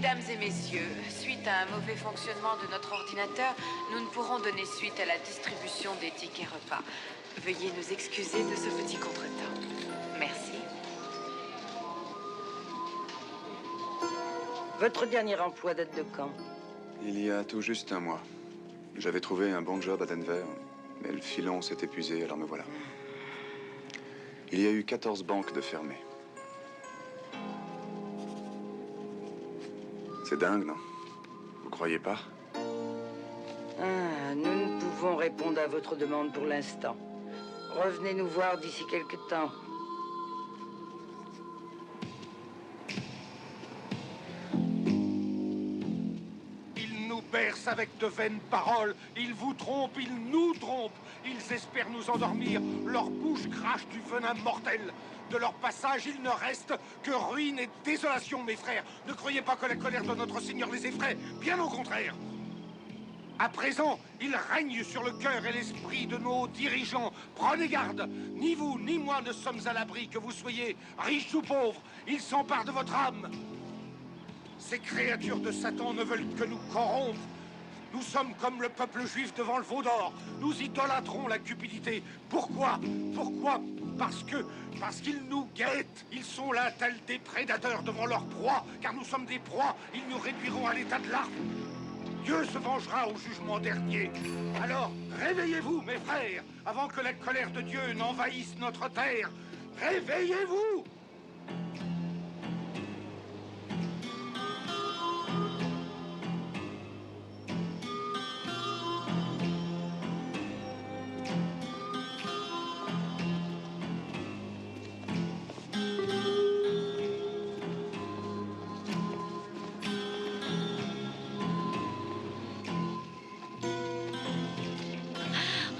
Mesdames et messieurs, suite à un mauvais fonctionnement de notre ordinateur, nous ne pourrons donner suite à la distribution des tickets repas. Veuillez nous excuser de ce petit contretemps. Merci. Votre dernier emploi date de quand? Il y a tout juste un mois. J'avais trouvé un bon job à Denver, mais le filon s'est épuisé, alors me voilà. Il y a eu 14 banques de fermées. C'est dingue, non? Vous croyez pas? Ah, nous ne pouvons répondre à votre demande pour l'instant. Revenez nous voir d'ici quelque temps. Ils nous bercent avec de vaines paroles. Ils vous trompent, ils nous trompent. Ils espèrent nous endormir. Leur bouche crache du venin mortel. De leur passage, il ne reste que ruine et désolation, mes frères. Ne croyez pas que la colère de notre Seigneur les effraie. Bien au contraire. À présent, il règne sur le cœur et l'esprit de nos dirigeants. Prenez garde. Ni vous, ni moi ne sommes à l'abri, que vous soyez riches ou pauvres. Ils s'emparent de votre âme. Ces créatures de Satan ne veulent que nous corrompre. Nous sommes comme le peuple juif devant le veau d'or. Nous idolâtrons la cupidité. Pourquoi? Pourquoi? Parce qu'ils nous guettent. Ils sont là, tels des prédateurs devant leur proie. Car nous sommes des proies. Ils nous réduiront à l'état de larves. Dieu se vengera au jugement dernier. Alors, réveillez-vous, mes frères, avant que la colère de Dieu n'envahisse notre terre. Réveillez-vous!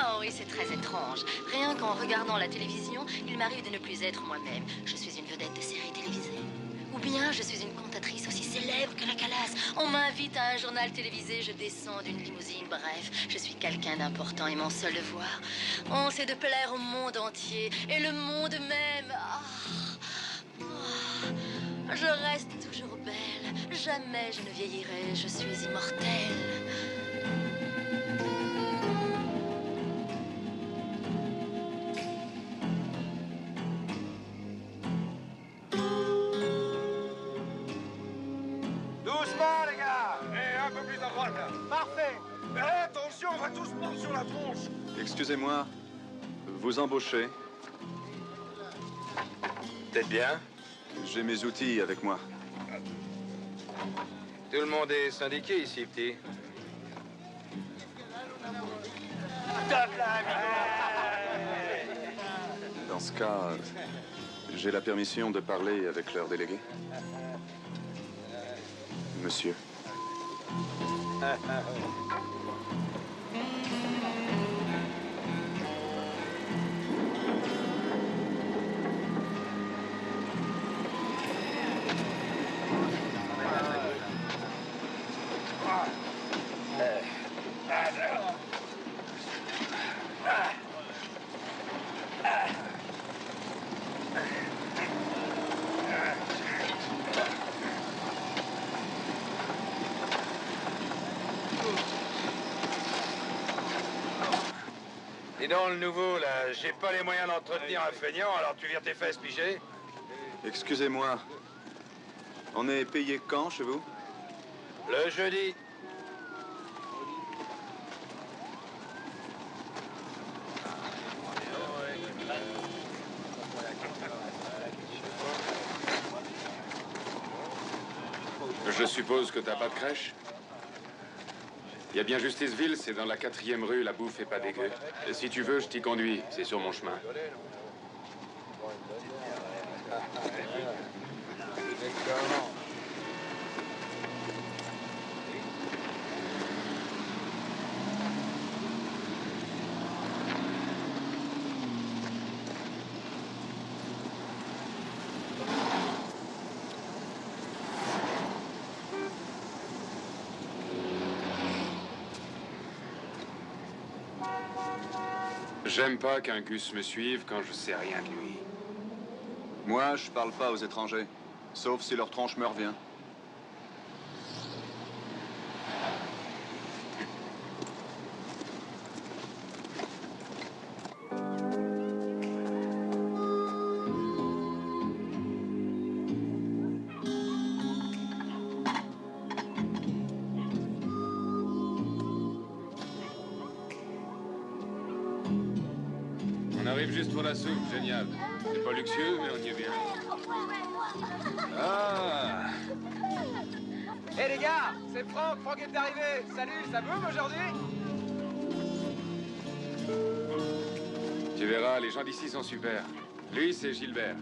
Oh oui, c'est très étrange. Rien qu'en regardant la télévision, il m'arrive de ne plus être moi-même. Je suis une vedette de série télévisée. Ou bien je suis une cantatrice aussi célèbre que la Calas. On m'invite à un journal télévisé, je descends d'une limousine. Bref, je suis quelqu'un d'important et mon seul devoir, c'est de plaire au monde entier. Et le monde même. Je reste toujours belle. Jamais je ne vieillirai. Je suis immortelle. Doucement, les gars! Et un peu plus à droite, là. Parfait! Mais attention, on va tous prendre sur la tronche! Excusez-moi, vous embauchez? Peut-être bien. J'ai mes outils avec moi. Tout le monde est syndiqué ici, petit. Dans ce cas, j'ai la permission de parler avec leur délégué? Monsieur. Et dans le nouveau, là, j'ai pas les moyens d'entretenir un feignant, alors tu vires tes fesses, pigé? Excusez-moi. On est payé quand chez vous? Le jeudi. Je suppose que t'as pas de crèche? Il y a bien Justiceville, c'est dans la 4e rue, la bouffe est pas dégueu. Et si tu veux, je t'y conduis, c'est sur mon chemin. J'aime pas qu'un Gus me suive quand je sais rien de lui. Moi, je parle pas aux étrangers. Sauf si leur tronche me revient. J'arrive juste pour la soupe, génial. C'est pas luxueux, mais on y est bien. Ah! Hé les gars, c'est Franck, Franck est arrivé. Salut, ça boum aujourd'hui? Tu verras, les gens d'ici sont super. Lui, c'est Gilbert.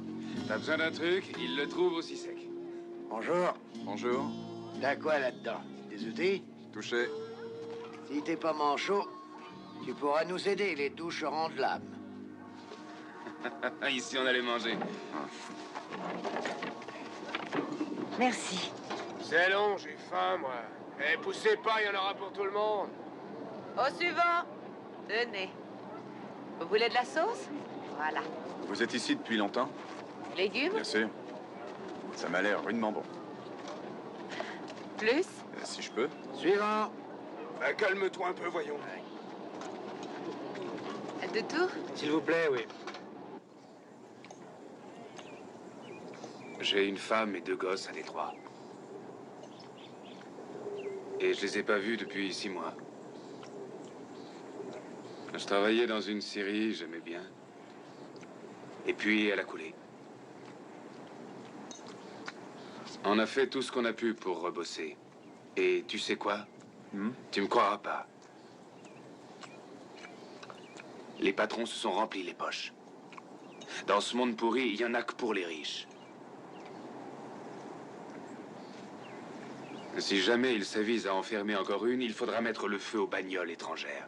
T'as besoin d'un truc, il le trouve aussi sec. Bonjour. Bonjour. T'as quoi là-dedans? Des outils? Touché. Si t'es pas manchot, tu pourras nous aider, les douches rendent l'âme. Ici, on allait manger. Merci. C'est long, j'ai faim, moi. Eh, poussez pas, il y en aura pour tout le monde. Au suivant. Tenez. Vous voulez de la sauce? Voilà. Vous êtes ici depuis longtemps? Légumes? Bien sûr. Ça m'a l'air rudement bon. Plus? Si je peux. Suivant. Bah, calme-toi un peu, voyons. De tout? S'il vous plaît, oui. J'ai une femme et 2 gosses à Détroit. Et je les ai pas vus depuis 6 mois. Je travaillais dans une série, j'aimais bien. Et puis, elle a coulé. On a fait tout ce qu'on a pu pour rebosser. Et tu sais quoi? Tu me croiras pas. Les patrons se sont remplis les poches. Dans ce monde pourri, il y en a que pour les riches. Si jamais ils s'avisent à enfermer encore une, il faudra mettre le feu aux bagnoles étrangères.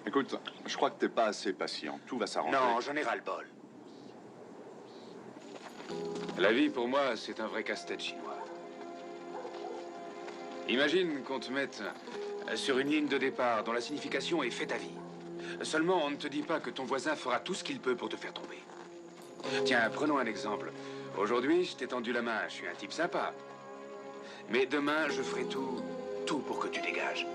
Écoute, je crois que t'es pas assez patient. Tout va s'arranger. Non, j'en ai ras-le-bol. La vie, pour moi, c'est un vrai casse-tête chinois. Imagine qu'on te mette sur une ligne de départ dont la signification est « fais ta vie ». Seulement, on ne te dit pas que ton voisin fera tout ce qu'il peut pour te faire tomber. Tiens, prenons un exemple. Aujourd'hui, je t'ai tendu la main, je suis un type sympa. Mais demain, je ferai tout pour que tu dégages.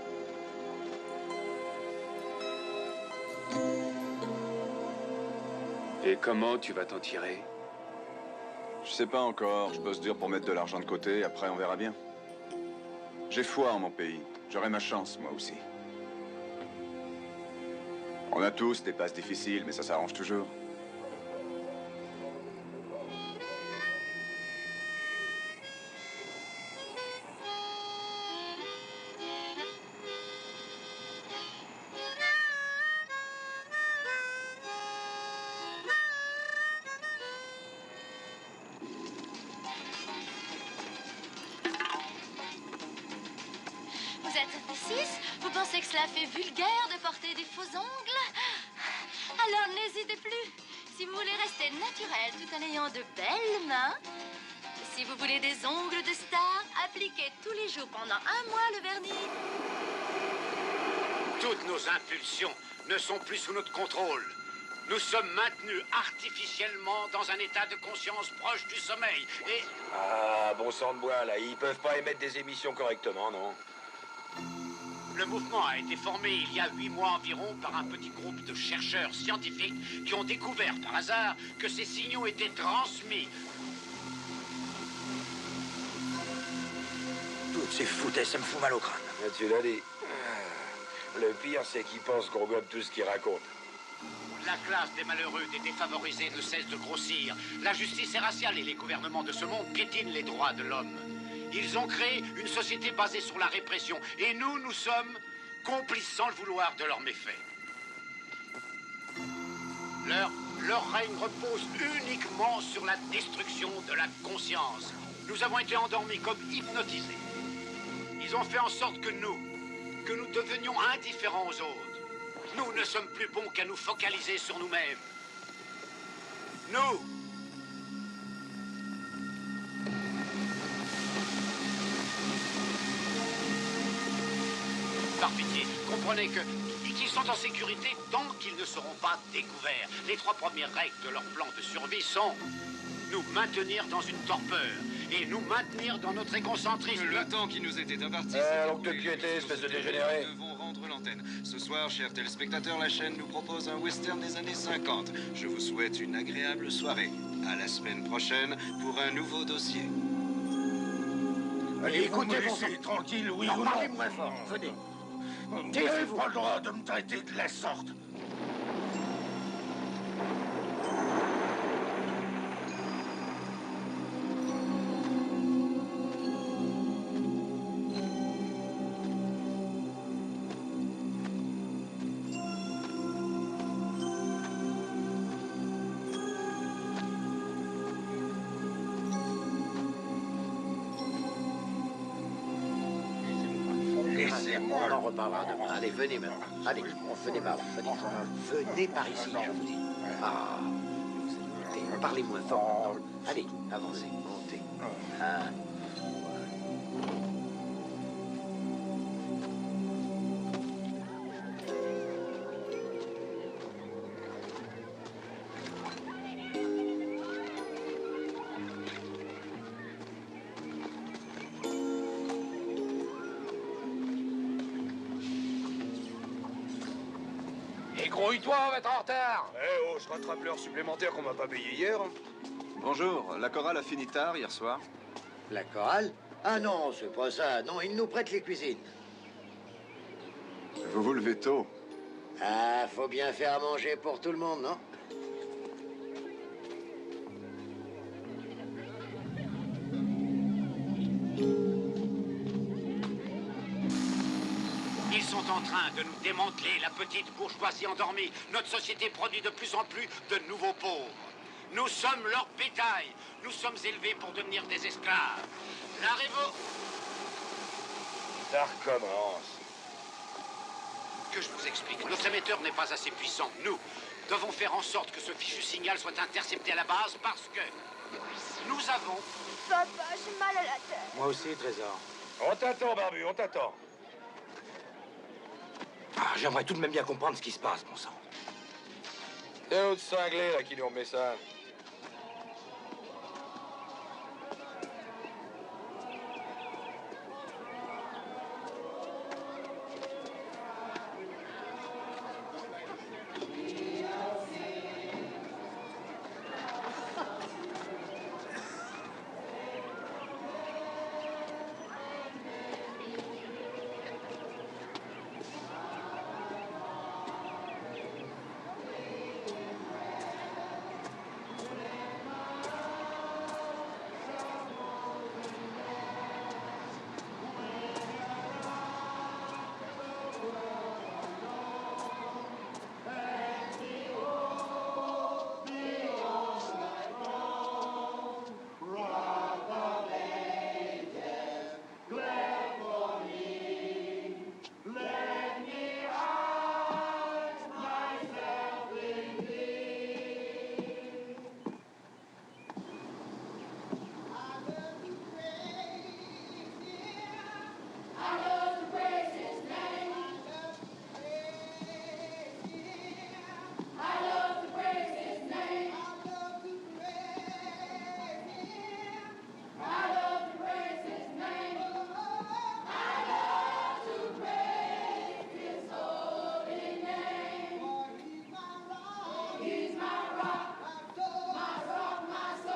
Et comment tu vas t'en tirer? Je sais pas encore. Je bosse dur pour mettre de l'argent de côté. Après, on verra bien. J'ai foi en mon pays. J'aurai ma chance, moi aussi. On a tous des passes difficiles, mais ça s'arrange toujours. Vous êtes des 6? Vous pensez que cela fait vulgaire de porter des faux ongles? Alors n'hésitez plus. Si vous voulez rester naturel tout en ayant de belles mains, si vous voulez des ongles de star, appliquez tous les jours pendant 1 mois le vernis. Toutes nos impulsions ne sont plus sous notre contrôle. Nous sommes maintenus artificiellement dans un état de conscience proche du sommeil. Et... Ah, bon sang de bois, là. Ils peuvent pas émettre des émissions correctement, non? Le mouvement a été formé il y a 8 mois environ par un petit groupe de chercheurs scientifiques qui ont découvert par hasard que ces signaux étaient transmis. Toutes ces foutaises, ça me fout mal au crâne. Tu l'as dit. Le pire, c'est qu'ils pensent qu'on gobe tout ce qu'ils racontent. La classe des malheureux, des défavorisés ne cesse de grossir. La justice est raciale et les gouvernements de ce monde piétinent les droits de l'homme. Ils ont créé une société basée sur la répression. Et nous sommes complices sans le vouloir de leurs méfaits. Leur règne repose uniquement sur la destruction de la conscience. Nous avons été endormis comme hypnotisés. Ils ont fait en sorte que nous devenions indifférents aux autres. Nous ne sommes plus bons qu'à nous focaliser sur nous-mêmes. Nous! Par pitié, comprenez qu'ils sont en sécurité tant qu'ils ne seront pas découverts. Les 3 premières règles de leur plan de survie sont nous maintenir dans une torpeur et nous maintenir dans notre égocentrisme. Le temps qui nous était imparti... donc de piété, espèce de dégénéré. Nous devons rendre l'antenne. Ce soir, chers téléspectateurs, la chaîne nous propose un western des années 50. Je vous souhaite une agréable soirée. À la semaine prochaine pour un nouveau dossier. Allez, écoutez, bon sang. Tranquille, oui ou non? Parlez moins fort, venez. Vous n'avez pas le droit de me traiter de la sorte. Laissez-moi. On en reparlera demain. Allez, venez maintenant. Allez, venez par là. Venez par ici, je vous dis. Ah, vous êtes... Parlez moins fort. Allez, avancez, montez. Ah. Et grouille-toi, on va être en retard. Eh oh, je rattrape l'heure supplémentaire qu'on m'a pas payé hier. Bonjour, la chorale a fini tard hier soir. La chorale? Ah non, c'est pas ça. Non, ils nous prêtent les cuisines. Vous vous levez tôt. Ah, faut bien faire à manger pour tout le monde, non? Ils sont en train de nous démanteler la petite bourgeoisie endormie. Notre société produit de plus en plus de nouveaux pauvres. Nous sommes leur bétail. Nous sommes élevés pour devenir des esclaves. La révolution... Ça recommence. Que je vous explique. Notre émetteur n'est pas assez puissant. Nous devons faire en sorte que ce fichu signal soit intercepté à la base parce que nous avons... Papa, j'ai mal à la tête. Moi aussi, Trésor. On t'attend, Barbu, on t'attend. Ah, j'aimerais tout de même bien comprendre ce qui se passe, mon sang. C'est un autre cinglé, là, qui lui remet ça.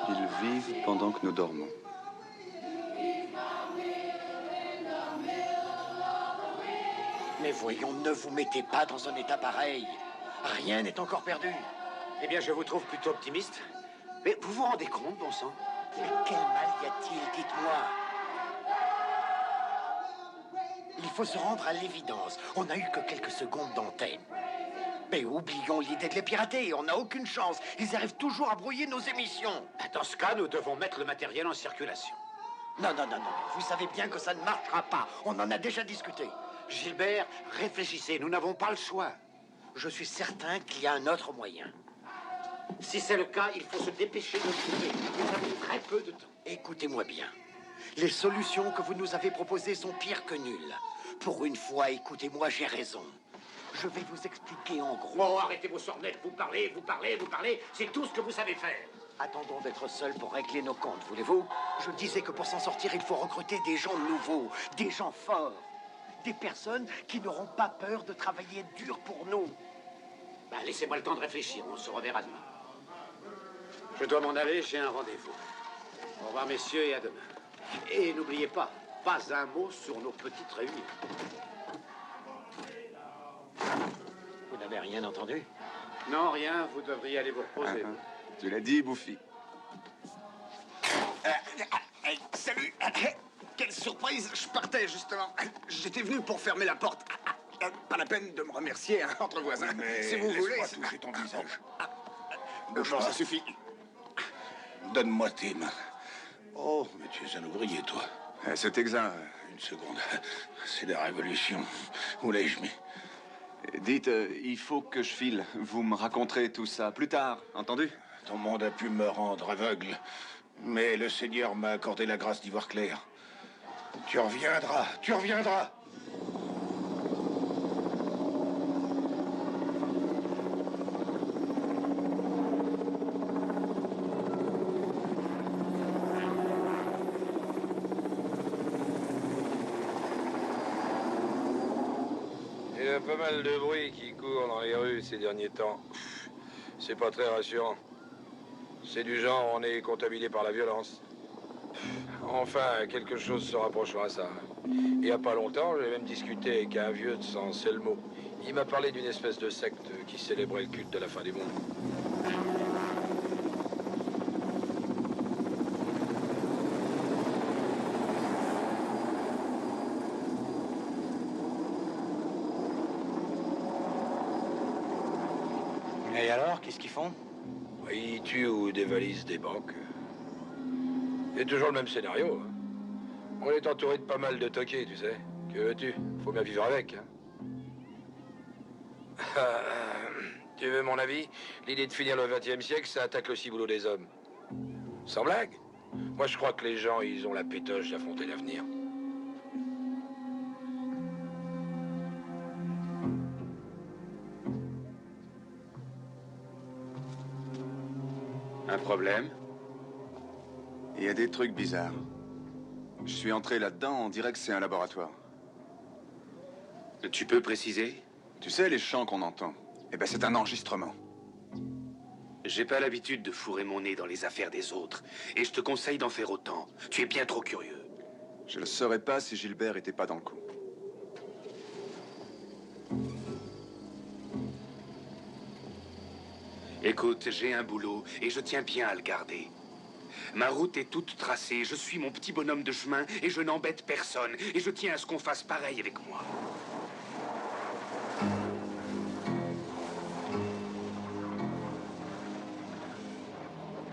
Ils vivent pendant que nous dormons. Mais voyons, ne vous mettez pas dans un état pareil. Rien n'est encore perdu. Eh bien, je vous trouve plutôt optimiste. Mais vous vous rendez compte, bon sang? Mais quel mal y a-t-il, dites-moi? Il faut se rendre à l'évidence. On n'a eu que quelques secondes d'antenne. Mais oublions l'idée de les pirater. On n'a aucune chance. Ils arrivent toujours à brouiller nos émissions. Dans ce cas, nous devons mettre le matériel en circulation. Non, non, non, non. Vous savez bien que ça ne marchera pas. On en a déjà discuté. Gilbert, réfléchissez, nous n'avons pas le choix. Je suis certain qu'il y a un autre moyen. Si c'est le cas, il faut se dépêcher de le trouver. Nous avons très peu de temps. Écoutez-moi bien. Les solutions que vous nous avez proposées sont pires que nulles. Pour une fois, écoutez-moi, j'ai raison. Je vais vous expliquer en gros. Bon, arrêtez vos sornettes. Vous parlez. C'est tout ce que vous savez faire. Attendons d'être seuls pour régler nos comptes, voulez-vous? Je disais que pour s'en sortir, il faut recruter des gens nouveaux, des gens forts. Des personnes qui n'auront pas peur de travailler dur pour nous. Bah, laissez-moi le temps de réfléchir. On se reverra demain. Je dois m'en aller, j'ai un rendez-vous. Au revoir, messieurs, et à demain. Et n'oubliez pas un mot sur nos petites réunions. Vous n'avez rien entendu? Non, rien. Vous devriez aller vous reposer. Tu l'as dit, Bouffi. Salut. Quelle surprise. Je partais, justement. J'étais venu pour fermer la porte. Pas la peine de me remercier, hein, entre voisins. Mais si vous voulez. laisse-moi toucher ton visage. Bon, ça suffit. Donne-moi tes mains. Oh, mais tu es un ouvrier, toi. Ce Texan, Une seconde. C'est la révolution. Où l'ai-je mis? Dites, il faut que je file. Vous me raconterez tout ça plus tard, entendu? Ton monde a pu me rendre aveugle. Mais le Seigneur m'a accordé la grâce d'y voir clair. Tu reviendras, tu reviendras. Il y a pas mal de bruit qui court dans les rues ces derniers temps. C'est pas très rassurant. C'est du genre, on est contaminé par la violence. Enfin, quelque chose se rapprochera à ça. Il y a pas longtemps, j'ai même discuté avec un vieux de San Selmo. Il m'a parlé d'une espèce de secte qui célébrait le culte de la fin du monde. Et alors, qu'est-ce qu'ils font? Ils tuent ou dévalisent des banques. C'est toujours le même scénario. Hein. On est entouré de pas mal de toqués, tu sais. Que veux-tu? Faut bien vivre avec. Hein. Tu veux mon avis? L'idée de finir le XXe siècle, ça attaque le ciboulot des hommes. Sans blague. Moi, je crois que les gens, ils ont la pétoche d'affronter l'avenir. Un problème? Il y a des trucs bizarres. Je suis entré là-dedans, on dirait que c'est un laboratoire. Tu peux préciser? Tu sais, les chants qu'on entend, eh ben c'est un enregistrement. J'ai pas l'habitude de fourrer mon nez dans les affaires des autres, et je te conseille d'en faire autant. Tu es bien trop curieux. Je le saurais pas si Gilbert était pas dans le coup. Écoute, j'ai un boulot, et je tiens bien à le garder. Ma route est toute tracée, je suis mon petit bonhomme de chemin, et je n'embête personne, et je tiens à ce qu'on fasse pareil avec moi.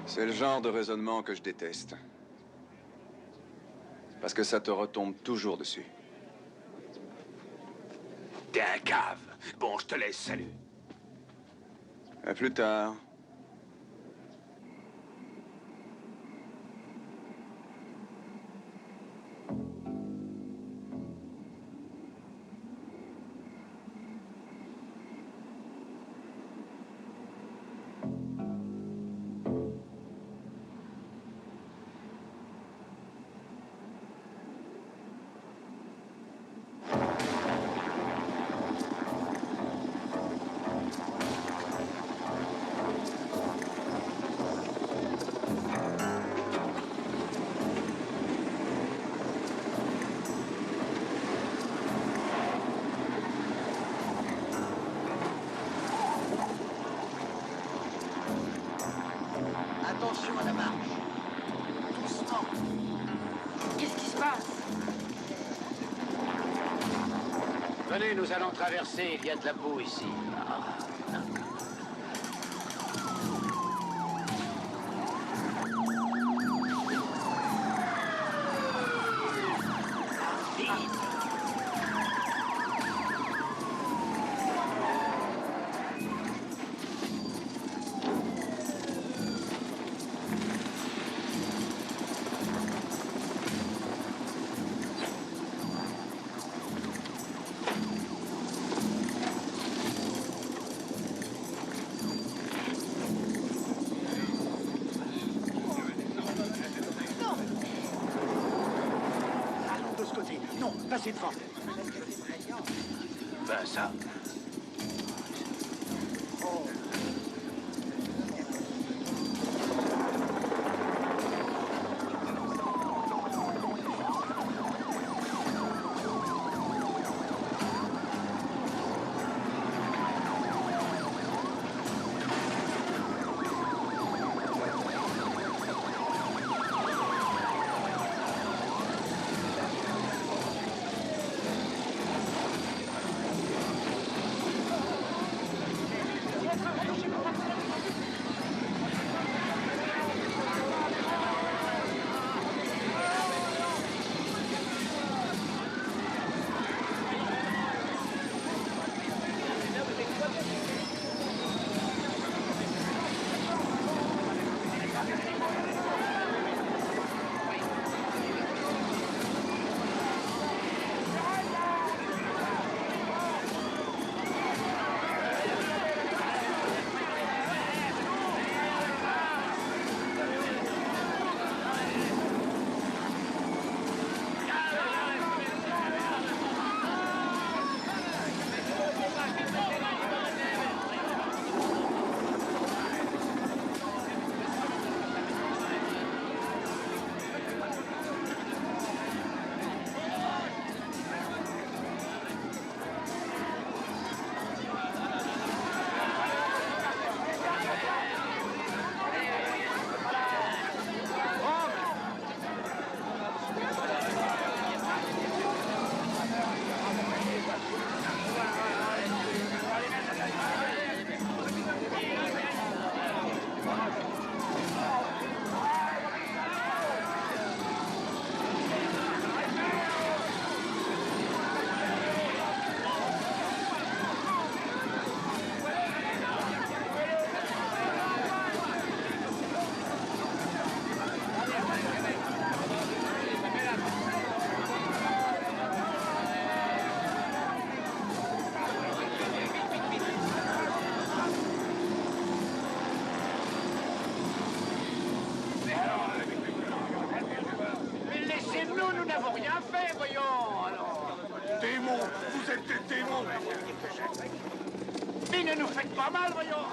C'est le genre de raisonnement que je déteste. Parce que ça te retombe toujours dessus. T'es un cave. Bon, je te laisse, salut. À plus tard. Attention à la marche. Doucement. Qu'est-ce qui se passe? Venez, nous allons traverser. Il y a de la boue ici. Non, passez devant. Ben ça. Mais ne nous faites pas mal, voyons.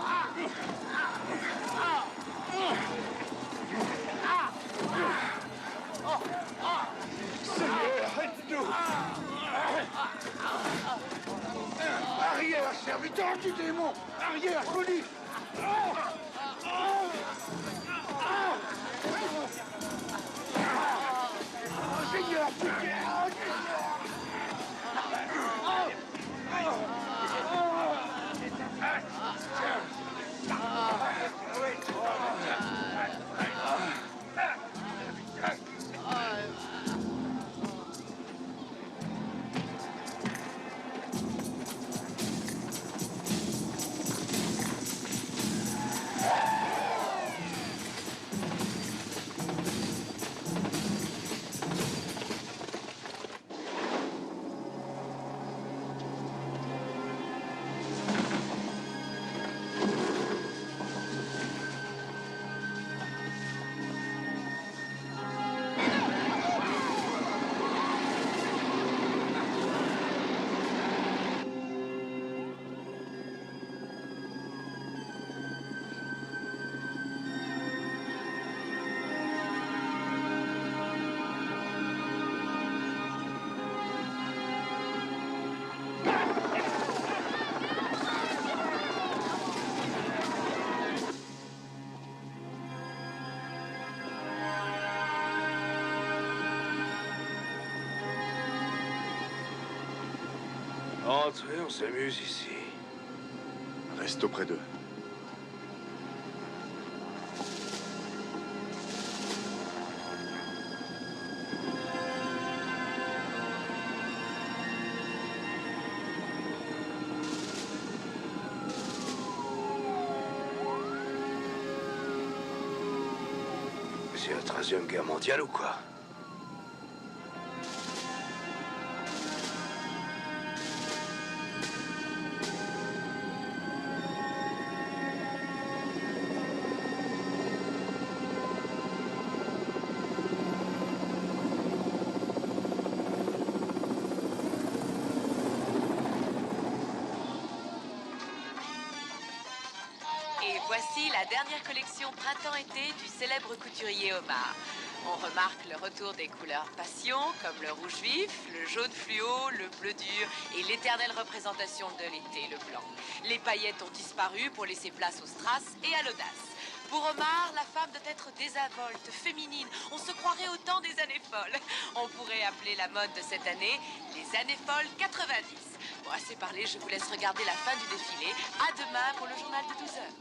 Seigneur, aide-nous. Arrière, serviteur du démon. Arrière, folie. Seigneur, pitié. Entrez, on s'amuse ici. Reste auprès d'eux. C'est la 13e guerre mondiale ou quoi? Et voici la dernière collection printemps-été du célèbre couturier Omar. On remarque le retour des couleurs passion, comme le rouge vif, le jaune fluo, le bleu dur et l'éternelle représentation de l'été, le blanc. Les paillettes ont disparu pour laisser place au strass et à l'audace. Pour Omar, la femme doit être désinvolte, féminine. On se croirait au temps des années folles. On pourrait appeler la mode de cette année les années folles 90. Bon, assez parlé, je vous laisse regarder la fin du défilé. À demain pour le journal de 12 heures.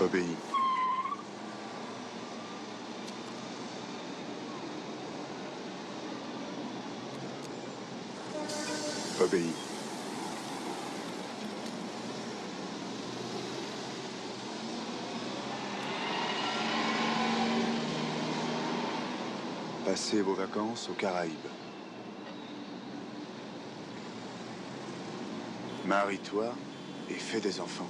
Obéis. Obéis. Passez vos vacances aux Caraïbes. Marie-toi et fais des enfants.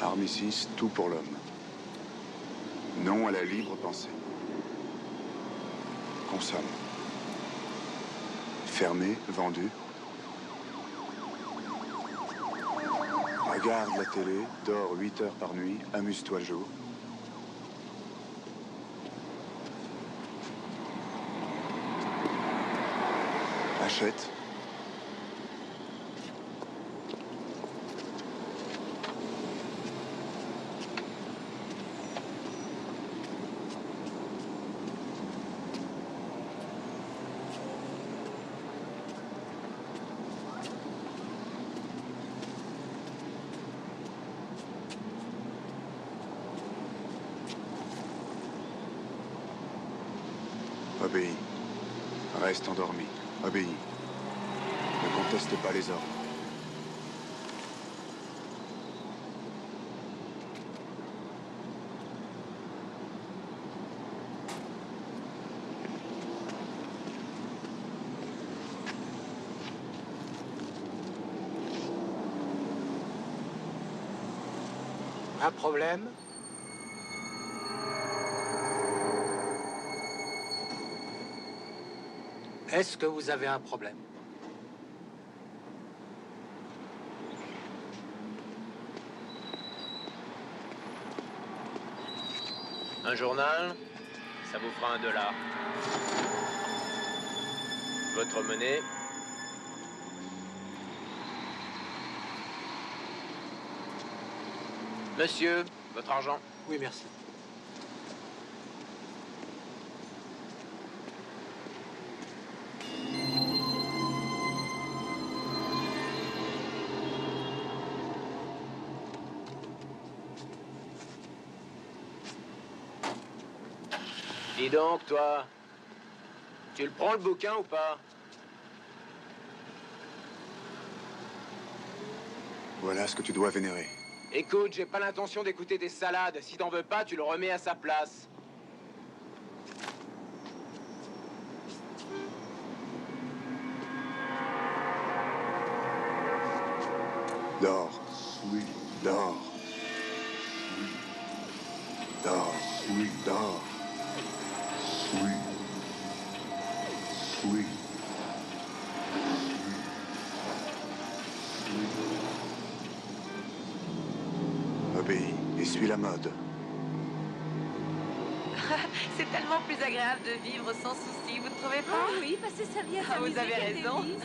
Armistice, tout pour l'homme. Non à la libre pensée. Consomme. Fermé, vendu. Regarde la télé, dors 8 heures par nuit, amuse-toi le jour. Achète. Obéis. Reste endormi. Obéis. Ne conteste pas les ordres. Un problème? Est-ce que vous avez un problème? Un journal, ça vous fera $1. Votre monnaie. Monsieur, votre argent. Oui, merci. Dis donc, toi, tu le prends le bouquin ou pas? Voilà ce que tu dois vénérer. Écoute, j'ai pas l'intention d'écouter des salades. Si t'en veux pas, tu le remets à sa place. Dors. Oui. Dors. Oui. Dors. Oui. Dors. Oui. Oui. Obéis et suis la mode. C'est tellement plus agréable de vivre sans souci, vous ne trouvez pas? Ah oui, passer sa vie à Ah, vous s'amuser, avez quel raison. délice.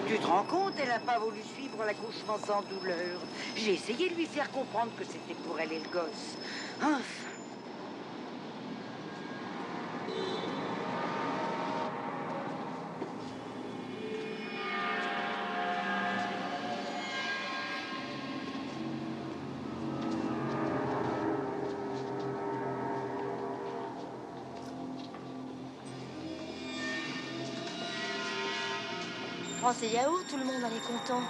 Tu te rends compte, elle n'a pas voulu suivre l'accouchement sans douleur. J'ai essayé de lui faire comprendre que c'était pour elle et le gosse. Enfin. Prends ces yaourts, tout le monde en est content.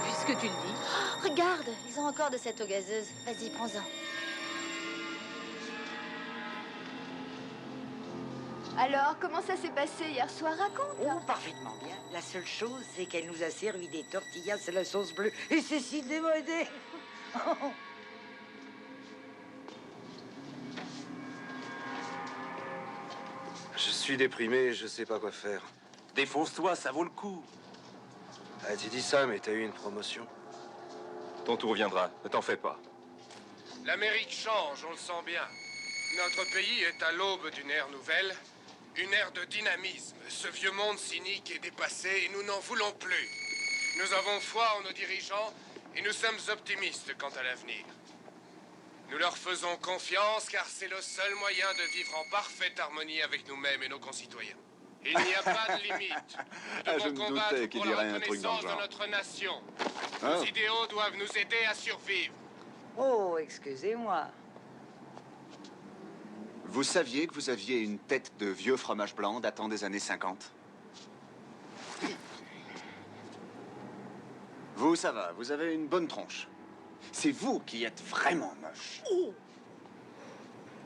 Puisque tu le dis. Oh, regarde, ils ont encore de cette eau gazeuse. Vas-y, prends-en. Alors, comment ça s'est passé hier soir? Raconte. Oh, parfaitement bien. La seule chose, c'est qu'elle nous a servi des tortillas à la sauce bleue. Et c'est si démodé. Je suis déprimé, je sais pas quoi faire. Défonce-toi, ça vaut le coup. Ah, tu dis ça, mais t'as eu une promotion. Ton tour viendra, ne t'en fais pas. L'Amérique change, on le sent bien. Notre pays est à l'aube d'une ère nouvelle, Une ère de dynamisme. Ce vieux monde cynique est dépassé et nous n'en voulons plus. Nous avons foi en nos dirigeants et nous sommes optimistes quant à l'avenir. Nous leur faisons confiance car c'est le seul moyen de vivre en parfaite harmonie avec nous-mêmes et nos concitoyens. Il n'y a pas de limite. Nous Je devons me combattre doutais qu'il pour la dirait un truc dans le reconnaissance de genre. notre nation. Ah. Nos idéaux doivent nous aider à survivre. Oh, excusez-moi. Vous saviez que vous aviez une tête de vieux fromage blanc datant des années 50? Vous, ça va, vous avez une bonne tronche. C'est vous qui êtes vraiment moche.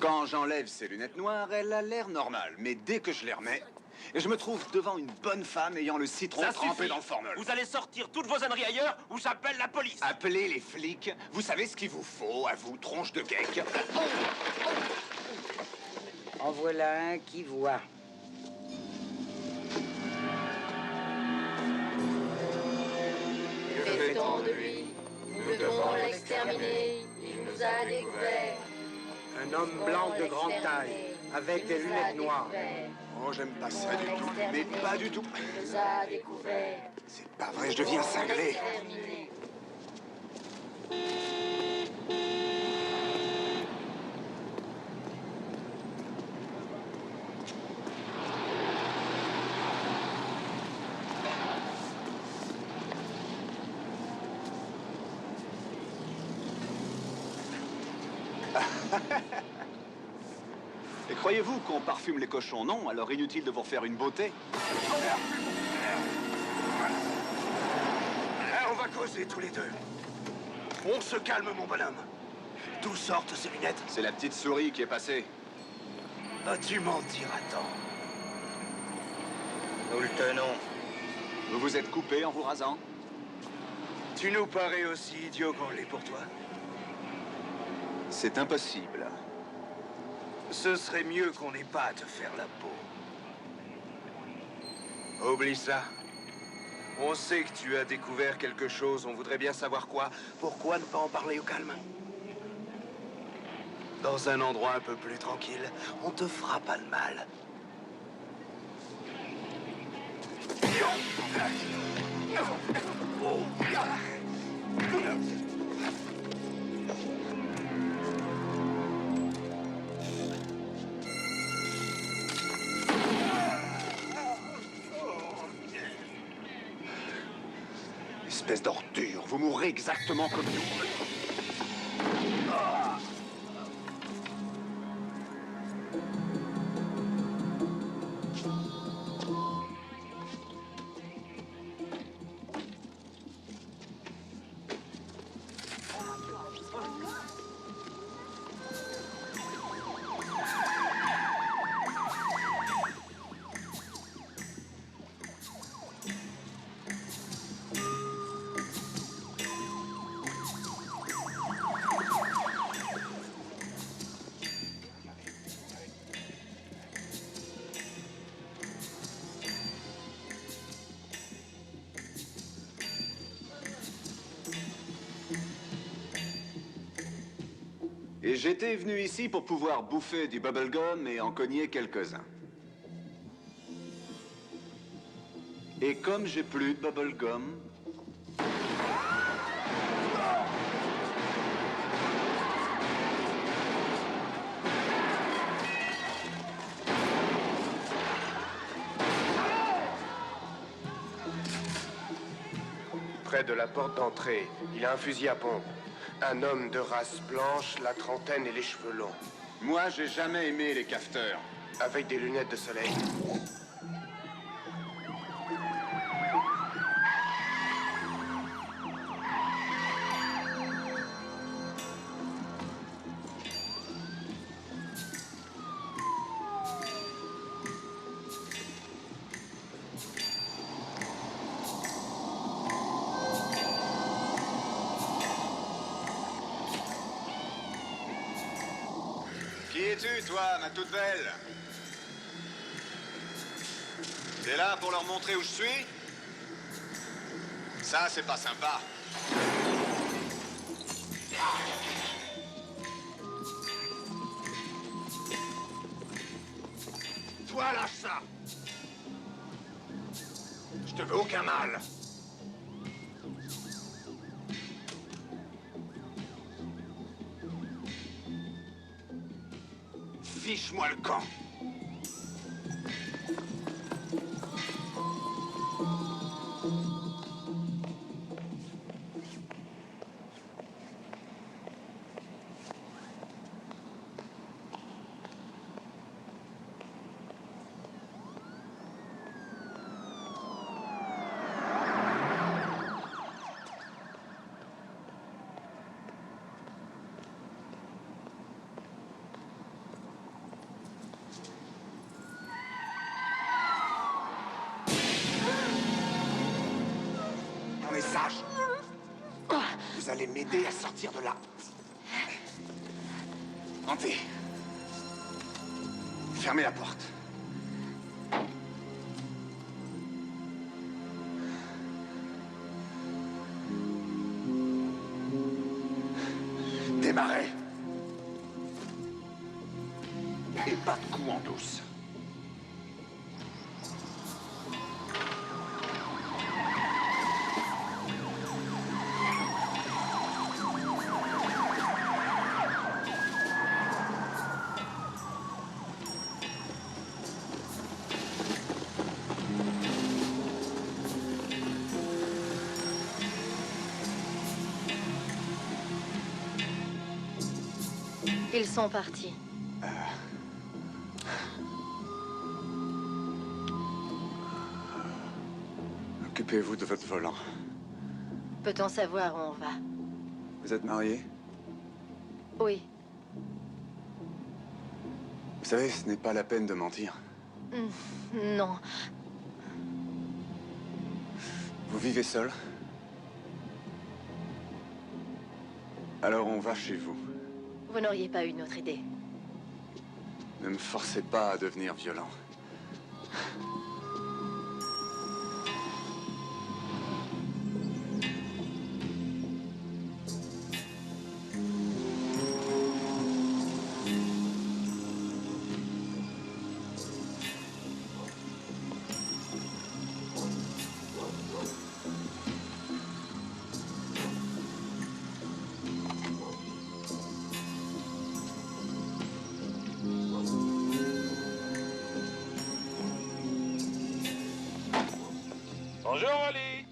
Quand j'enlève ces lunettes noires, elle a l'air normale. Mais dès que je les remets, je me trouve devant une bonne femme ayant le citron Ça trempé suffit. dans le formol. Vous allez sortir toutes vos âneries ailleurs ou j'appelle la police. Appelez les flics. Vous savez ce qu'il vous faut, à vous, tronche de geek. En voilà un qui voit. Fait-on de lui, nous devons l'exterminer. Il nous a découvert. Un homme blanc de grande taille, avec des lunettes noires. Oh, j'aime pas ça du tout. Mais pas du tout. Il nous a découvert. C'est pas vrai, je deviens cinglé. Exterminé. Et croyez-vous qu'on parfume les cochons? Non, alors inutile de vous refaire une beauté. On va causer tous les deux. On se calme, mon bonhomme. D'où sortent ces lunettes? C'est la petite souris qui est passée. Vas-tu mentir à temps? Nous le tenons. Vous vous êtes coupé en vous rasant? Tu nous parais aussi idiot qu'on l'est pour toi? C'est impossible. Ce serait mieux qu'on n'ait pas à te faire la peau. Oublie ça. On sait que tu as découvert quelque chose, on voudrait bien savoir quoi. Pourquoi ne pas en parler au calme? Dans un endroit un peu plus tranquille, on te fera pas de mal. Espèce d'ordure, vous mourrez exactement comme nous. Et j'étais venu ici pour pouvoir bouffer du bubblegum et en cogner quelques-uns. Et comme j'ai plus de bubblegum... Près de la porte d'entrée, il a un fusil à pompe. Un homme de race blanche, la trentaine et les cheveux longs. Moi, j'ai jamais aimé les cafeteurs. Avec des lunettes de soleil. Qui es-tu, toi, ma toute belle? T'es là pour leur montrer où je suis? Ça, c'est pas sympa. toi, lâche ça. Je te veux aucun mal. Fiche-moi le camp. On est sage. Vous allez m'aider à sortir de là. Montez. Fermez la porte. Démarrez. Et pas de coup en douce. Ils sont partis. Occupez-vous de votre volant. Peut-on savoir où on va? Vous êtes marié? Oui. Vous savez, ce n'est pas la peine de mentir. Non. Vous vivez seul? Alors on va chez vous. Vous n'auriez pas une autre idée? Ne me forcez pas à devenir violent. Bonjour, Oli.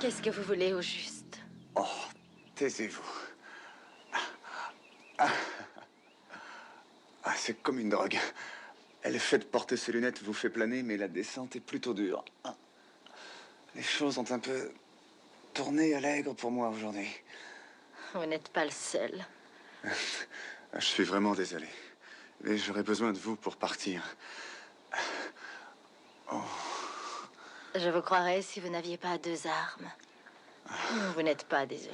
Qu'est-ce que vous voulez au juste? Oh, taisez-vous. C'est comme une drogue. Le fait de porter ces lunettes vous fait planer, mais la descente est plutôt dure. Les choses ont un peu tourné à l'aigre pour moi aujourd'hui. Vous n'êtes pas le seul. Je suis vraiment désolé. Mais j'aurais besoin de vous pour partir. Je vous croirais si vous n'aviez pas deux armes. Vous n'êtes pas désolé.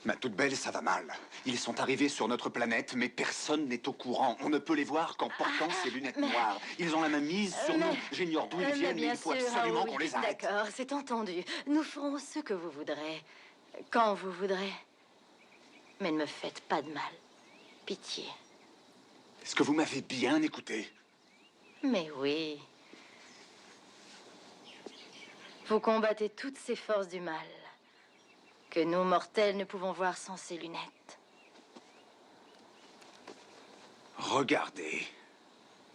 Ma toute belle, ça va mal. Ils sont arrivés sur notre planète, mais personne n'est au courant. On ne peut les voir qu'en portant ces lunettes noires. Ils ont la main mise sur nous. J'ignore d'où ils viennent, mais il faut absolument qu'on les arrête. D'accord, c'est entendu. Nous ferons ce que vous voudrez, quand vous voudrez. Mais ne me faites pas de mal. Pitié. Est-ce que vous m'avez bien écouté? Mais oui. Vous combattez toutes ces forces du mal que nous, mortels, ne pouvons voir sans ces lunettes. Regardez.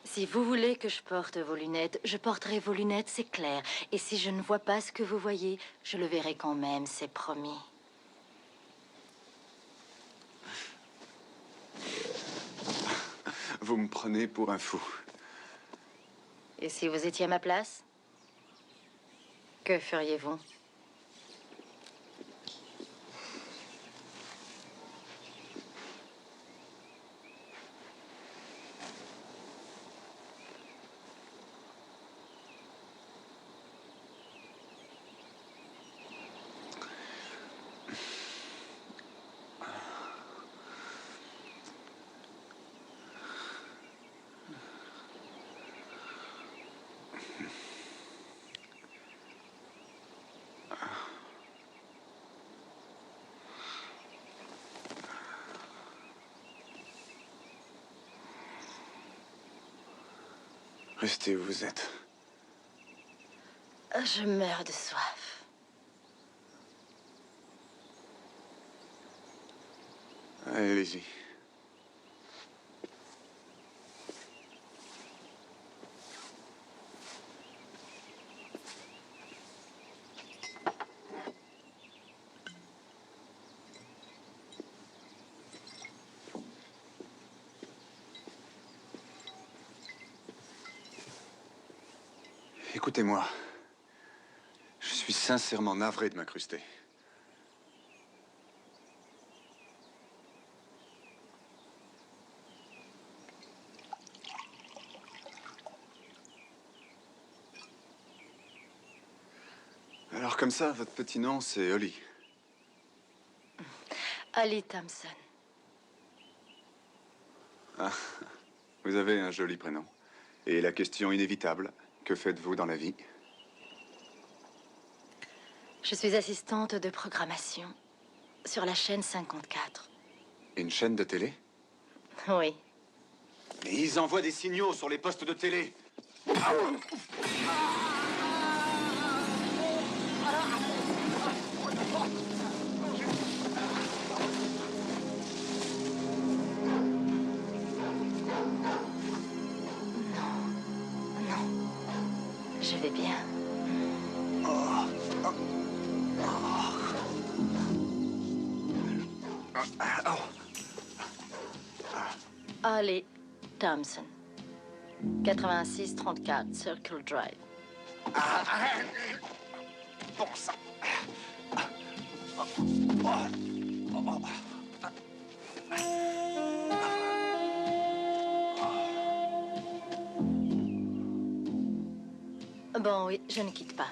Si vous voulez que je porte vos lunettes, je porterai vos lunettes, c'est clair. Et si je ne vois pas ce que vous voyez, je le verrai quand même, c'est promis. Vous me prenez pour un fou. Et si vous étiez à ma place, que feriez-vous? Restez où vous êtes. Je meurs de soif. Allez-y. Écoutez-moi. Je suis sincèrement navré de m'incruster. Alors comme ça, votre petit nom, c'est Holly. Holly Thompson. Ah, vous avez un joli prénom. Et la question inévitable, que faites-vous dans la vie? Je suis assistante de programmation sur la chaîne 54. Une chaîne de télé? Oui. Mais ils envoient des signaux sur les postes de télé. Je vais bien. Holly Thompson. 8634 Circle Drive. Bon sang. Bon, oui, je ne quitte pas.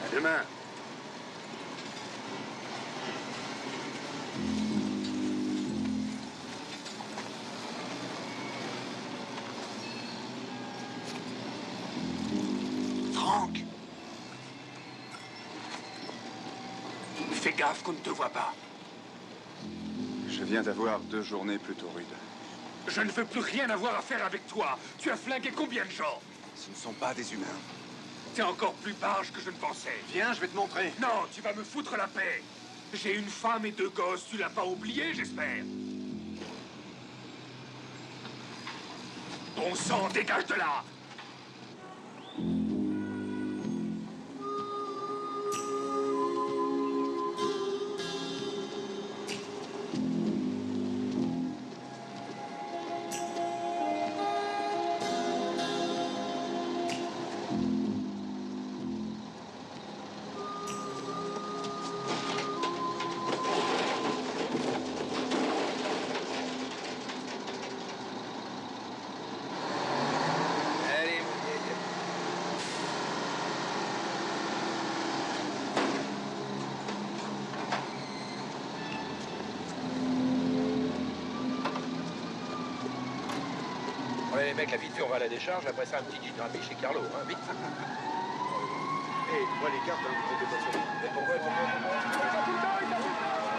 À demain. Franck! Fais gaffe qu'on ne te voit pas. Je viens d'avoir 2 journées plutôt rudes. Je ne veux plus rien avoir à faire avec toi. Tu as flingué combien de gens? Ce ne sont pas des humains. T'es encore plus barge que je ne pensais. Viens, je vais te montrer. Non, tu vas me foutre la paix. J'ai une femme et 2 gosses. Tu l'as pas oublié, j'espère. Bon sang, dégage de là. Ouais, les mecs, la vite fait, on va à la décharge. Après ça, un petit gin rami chez Carlo, hein, vite. Hé, moi les cartes, vous faites des poissons. Mais pourquoi Il passe tout le temps, il passe tout le temps.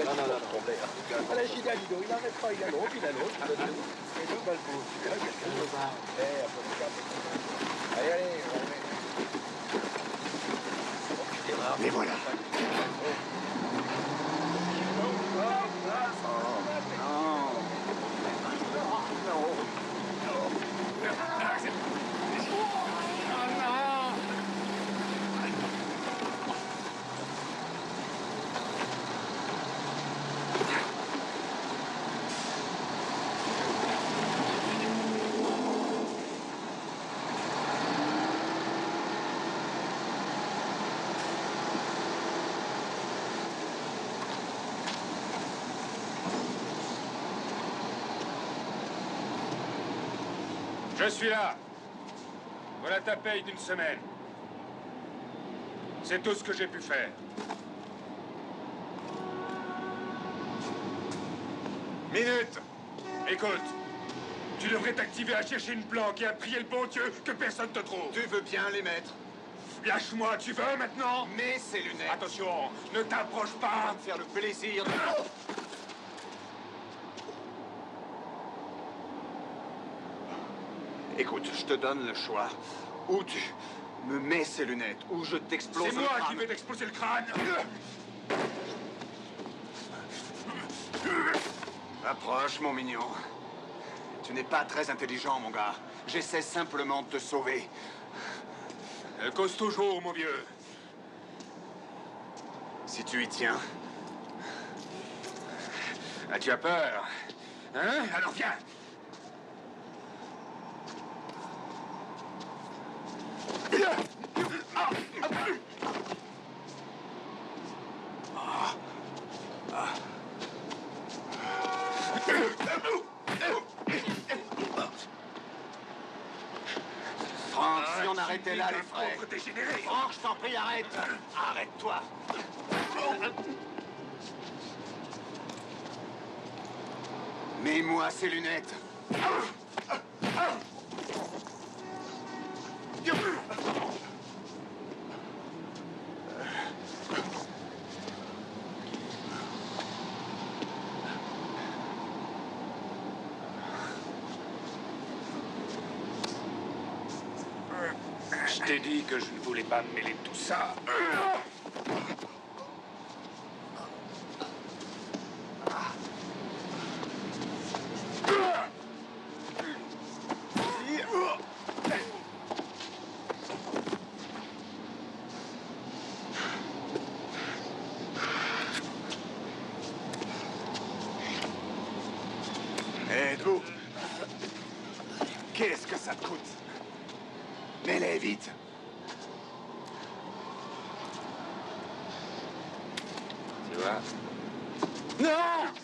Non, complet. Ah, la Gida, Lido, il n'arrête pas, il a l'autre, il a l'autre, il a deux. Et deux balbos. Tu verras quelqu'un le bar. Allez, allez, on remet. Tu démarres. Mais voilà. Je suis là. Voilà ta paye d'une semaine. C'est tout ce que j'ai pu faire. Minute. Écoute, tu devrais t'activer à chercher une planque et à prier le bon Dieu que personne te trouve. Tu veux bien les mettre? Lâche-moi, tu veux maintenant? Mets ces lunettes. Attention, ne t'approche Ça va pas. me faire le plaisir de... Écoute, je te donne le choix. Ou tu me mets ces lunettes, ou je t'explose C'est le moi crâne. qui vais t'exploser le crâne. Approche, mon mignon. Tu n'es pas très intelligent, mon gars. J'essaie simplement de te sauver. Cause toujours, mon vieux. Si tu y tiens. Ah, tu as peur? Hein? Alors viens. Franck, si on arrêtait là les frais. Pauvre dégénéré. Franck, je t'en prie, arrête. Arrête-toi. Mets-moi ces lunettes. Je t'ai dit que je ne voulais pas me mêler de tout ça. Hé, debout. Qu'est-ce que ça te coûte? Mets-les vite. Tu vois? Non!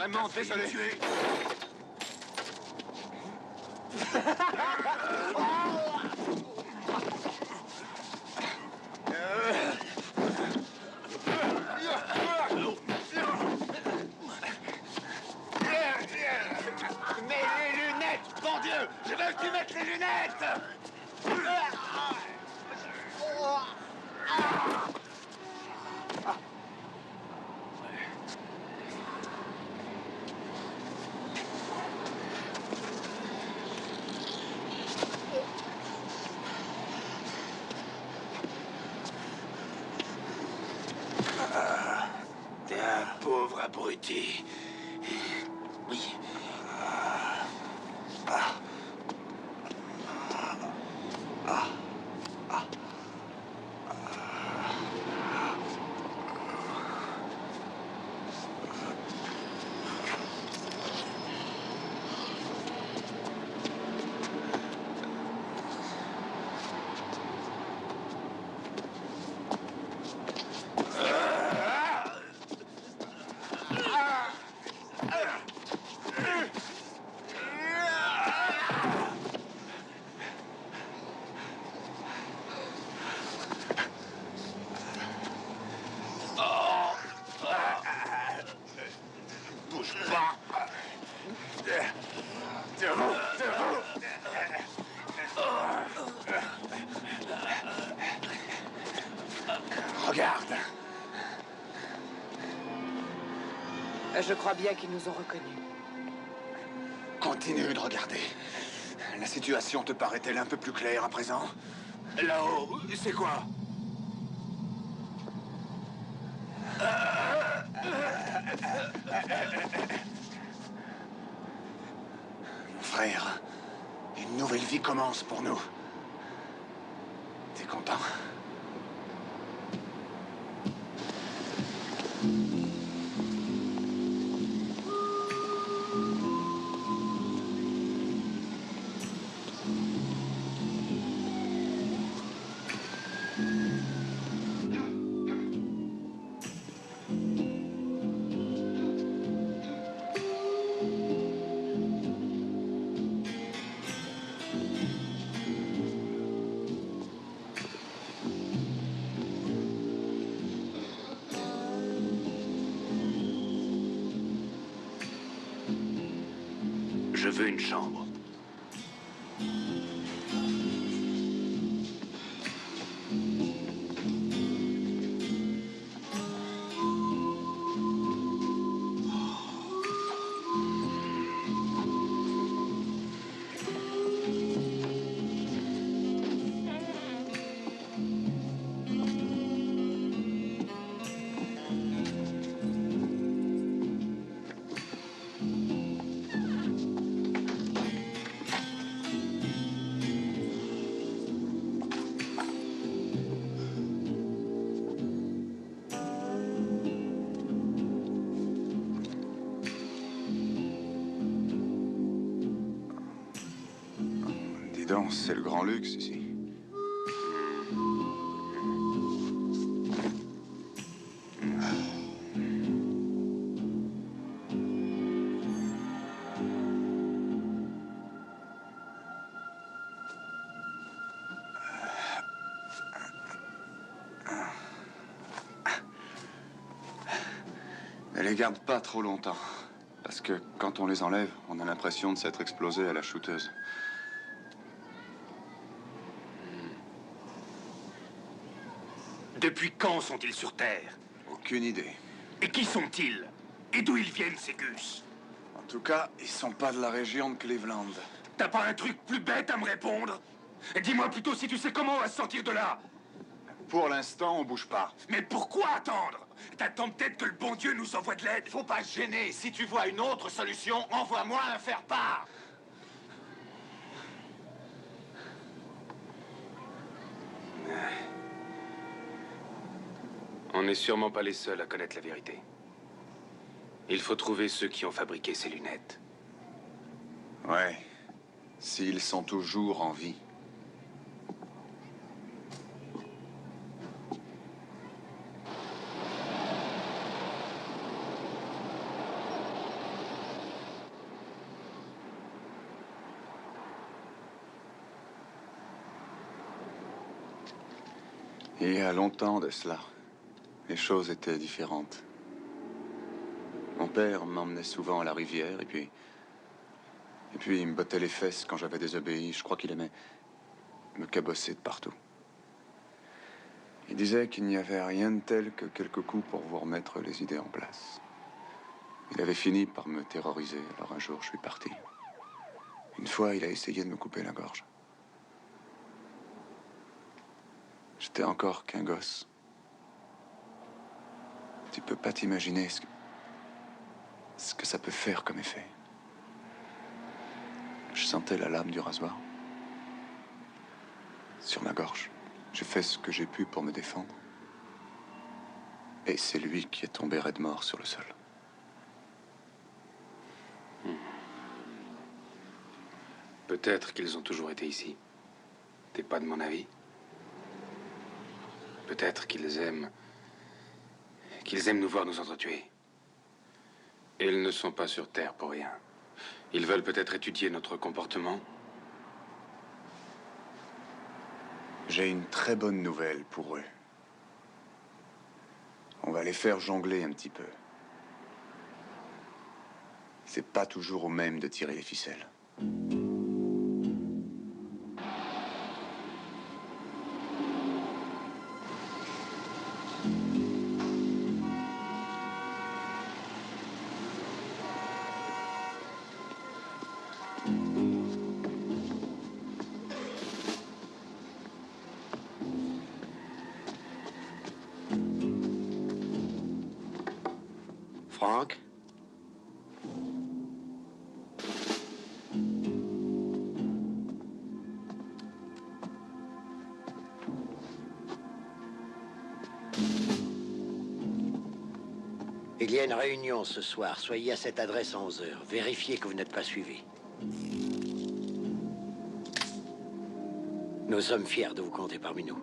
vraiment désolé. Mets les lunettes, bon Dieu! Je veux que tu mettes les lunettes! T'es un pauvre abruti. Oui. Bouge pas. Debout, debout. Regarde. Je crois bien qu'ils nous ont reconnus. Continue de regarder. La situation te paraît-elle un peu plus claire à présent? Là-haut, c'est quoi? Mon frère, une nouvelle vie commence pour nous. T'es content? Je veux une chambre. Dis donc, c'est le grand luxe ici. Ne les garde pas trop longtemps. Parce que quand on les enlève, on a l'impression de s'être explosé à la shooteuse. Depuis quand sont-ils sur Terre? Aucune idée. Et qui sont-ils? Et d'où ils viennent, ces Gus? En tout cas, ils sont pas de la région de Cleveland. T'as pas un truc plus bête à me répondre? Dis-moi plutôt si tu sais comment on va se sortir de là. Pour l'instant, on bouge pas. Mais pourquoi attendre? T'attends peut-être que le bon Dieu nous envoie de l'aide? Faut pas se gêner. Si tu vois une autre solution, envoie-moi un faire-part. On n'est sûrement pas les seuls à connaître la vérité. Il faut trouver ceux qui ont fabriqué ces lunettes. Ouais. S'ils sont toujours en vie. Il y a longtemps de cela, les choses étaient différentes. Mon père m'emmenait souvent à la rivière, et puis il me bottait les fesses quand j'avais désobéi. Je crois qu'il aimait me cabosser de partout. Il disait qu'il n'y avait rien de tel que quelques coups pour vous remettre les idées en place. Il avait fini par me terroriser, alors un jour je suis parti. Une fois, il a essayé de me couper la gorge. J'étais encore qu'un gosse. Tu peux pas t'imaginer ce que ça peut faire comme effet. Je sentais la lame du rasoir sur ma gorge. J'ai fait ce que j'ai pu pour me défendre. Et c'est lui qui est tombé raide mort sur le sol. Peut-être qu'ils ont toujours été ici. T'es pas de mon avis? Peut-être qu'ils aiment nous voir nous entretuer. Ils ne sont pas sur Terre pour rien. Ils veulent peut-être étudier notre comportement. J'ai une très bonne nouvelle pour eux. On va les faire jongler un petit peu. C'est pas toujours au même de tirer les ficelles. Franck? Il y a une réunion ce soir. Soyez à cette adresse à 11 h. Vérifiez que vous n'êtes pas suivi. Nous sommes fiers de vous compter parmi nous.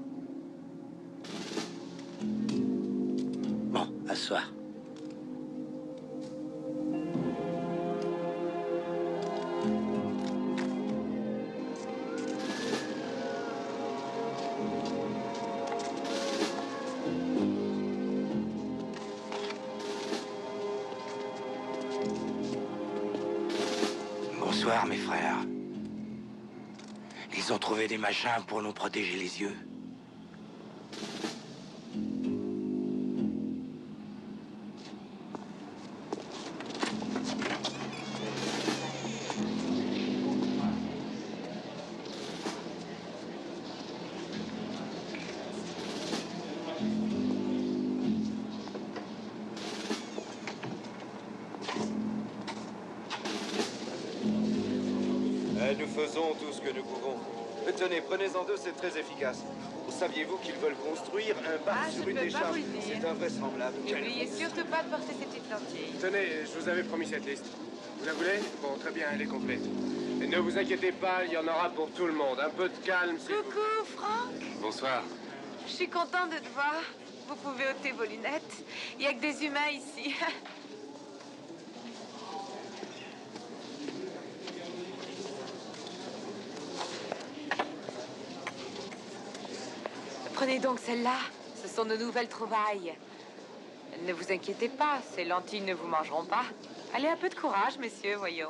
Bon, à ce soir. Bonsoir, mes frères. Ils ont trouvé des machins pour nous protéger les yeux. Nous faisons tout ce que nous pouvons. Tenez, prenez-en deux, c'est très efficace. Saviez-vous qu'ils veulent construire un parc sur une décharge? C'est invraisemblable. N'oubliez surtout pas de porter ces petites lentilles. Tenez, je vous avais promis cette liste. Vous la voulez? Bon, très bien, elle est complète. Et ne vous inquiétez pas, il y en aura pour tout le monde. Un peu de calme, s'il vous plaît. Coucou, Franck. Bonsoir. Je suis contente de te voir. Vous pouvez ôter vos lunettes. Il n'y a que des humains ici. Prenez donc celle-là. Ce sont de nouvelles trouvailles. Ne vous inquiétez pas, ces lentilles ne vous mangeront pas. Allez, un peu de courage, messieurs, voyons.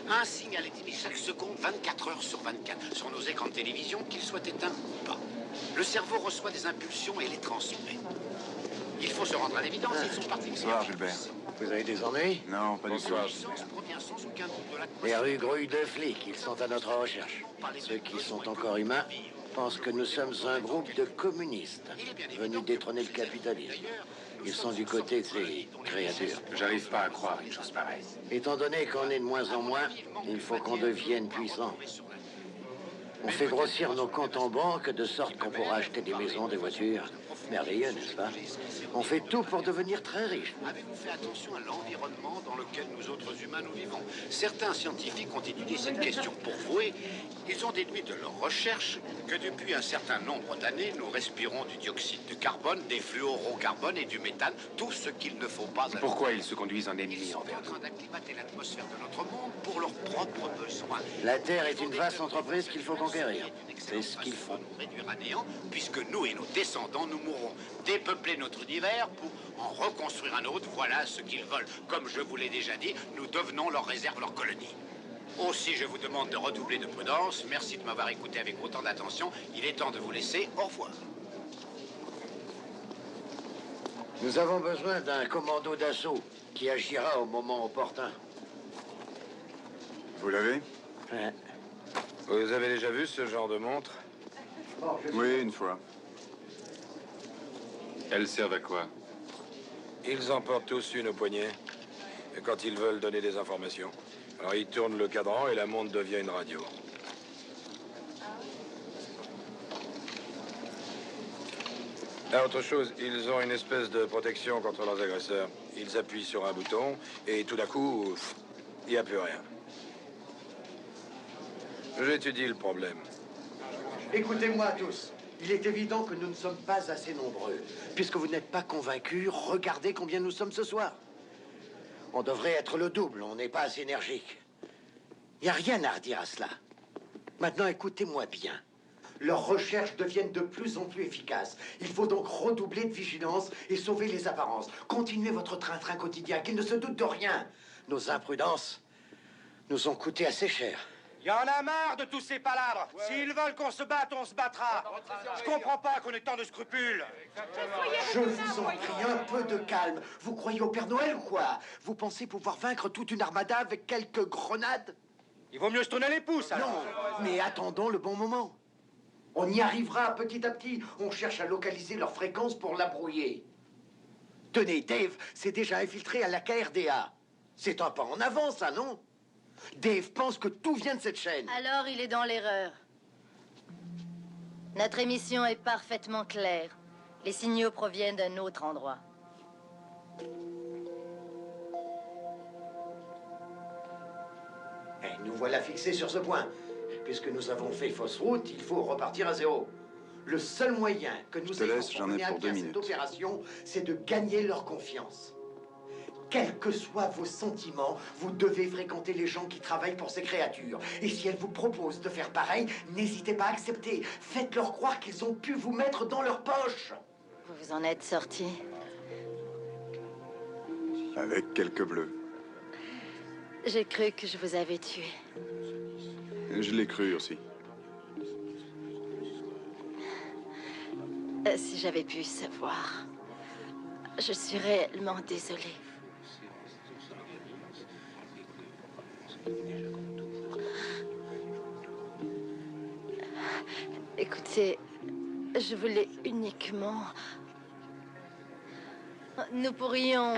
Un signal est émis chaque seconde, 24 heures sur 24, sur nos écrans de télévision, qu'ils soient éteints ou pas. Le cerveau reçoit des impulsions et les transmet. Il faut se rendre à l'évidence, ils sont partis. Bonsoir, Gilbert. Vous avez des ennuis? Non, pas du tout. Les rues grouillent de flics. Ils sont à notre recherche. Ceux qui sont encore humains pensent que nous sommes un groupe de communistes venus détrôner le capitalisme. Ils sont du côté de ces créatures. J'arrive pas à croire une chose pareille. Étant donné qu'on est de moins en moins, il faut qu'on devienne puissant. On fait grossir nos comptes en banque de sorte qu'on pourra acheter des maisons, des voitures Merveilleux, n'est-ce pas? On fait tout pour devenir très riche. Avez-vous fait attention à l'environnement dans lequel nous autres humains nous vivons? Certains scientifiques ont étudié cette question pour vous et ils ont déduit de leurs recherches que depuis un certain nombre d'années, nous respirons du dioxyde de carbone, des fluorocarbones et du méthane, tout ce qu'il ne faut pas... Pourquoi ils se conduisent en ennemis envers en train d'acclimater l'atmosphère de notre monde pour leurs propres besoins. La Terre est une vaste entreprise qu'il faut conquérir. C'est ce qu'il faut. Nous réduire à néant, puisque nous et nos descendants, nous mourrons. Dépeupler notre univers pour en reconstruire un autre, voilà ce qu'ils veulent. Comme je vous l'ai déjà dit, nous devenons leur réserve, leur colonie. Aussi, je vous demande de redoubler de prudence. Merci de m'avoir écouté avec autant d'attention. Il est temps de vous laisser. Au revoir. Nous avons besoin d'un commando d'assaut qui agira au moment opportun. Vous l'avez? Ouais. Vous avez déjà vu ce genre de montre? Oui, une fois. Elles servent à quoi? Ils en portent tous une au poignet. Et quand ils veulent donner des informations. Alors ils tournent le cadran et la montre devient une radio. Ah, autre chose, ils ont une espèce de protection contre leurs agresseurs. Ils appuient sur un bouton et tout d'un coup, il n'y a plus rien. J'étudie le problème. Écoutez-moi tous. Il est évident que nous ne sommes pas assez nombreux. Puisque vous n'êtes pas convaincus, regardez combien nous sommes ce soir. On devrait être le double, on n'est pas assez énergique. Il n'y a rien à redire à cela. Maintenant, écoutez-moi bien. Leurs recherches deviennent de plus en plus efficaces. Il faut donc redoubler de vigilance et sauver les apparences. Continuez votre train-train quotidien, qu'ils ne se doutent de rien. Nos imprudences nous ont coûté assez cher. Y en a marre de tous ces palabres. S'ils veulent qu'on se batte, on se battra. Je comprends pas qu'on ait tant de scrupules. Je vous en prie, un peu de calme. Vous croyez au Père Noël ou quoi? Vous pensez pouvoir vaincre toute une armada avec quelques grenades? Il vaut mieux se tourner les pouces, alors. Non, mais attendons le bon moment. On y arrivera petit à petit. On cherche à localiser leur fréquence pour la brouiller. Tenez, Dave s'est déjà infiltré à la KRDA. C'est un pas en avant, ça, non? Dave pense que tout vient de cette chaîne. Alors il est dans l'erreur. Notre émission est parfaitement claire. Les signaux proviennent d'un autre endroit. Et nous voilà fixés sur ce point. Puisque nous avons fait fausse route, il faut repartir à zéro. Le seul moyen que nous ayons pour mener à bien cette opération, c'est de gagner leur confiance. Quels que soient vos sentiments, vous devez fréquenter les gens qui travaillent pour ces créatures. Et si elles vous proposent de faire pareil, n'hésitez pas à accepter. Faites-leur croire qu'ils ont pu vous mettre dans leur poche. Vous vous en êtes sorti? Avec quelques bleus. J'ai cru que je vous avais tué. Je l'ai cru aussi. Si j'avais pu savoir, je suis réellement désolée. Écoutez, je voulais uniquement... Nous pourrions...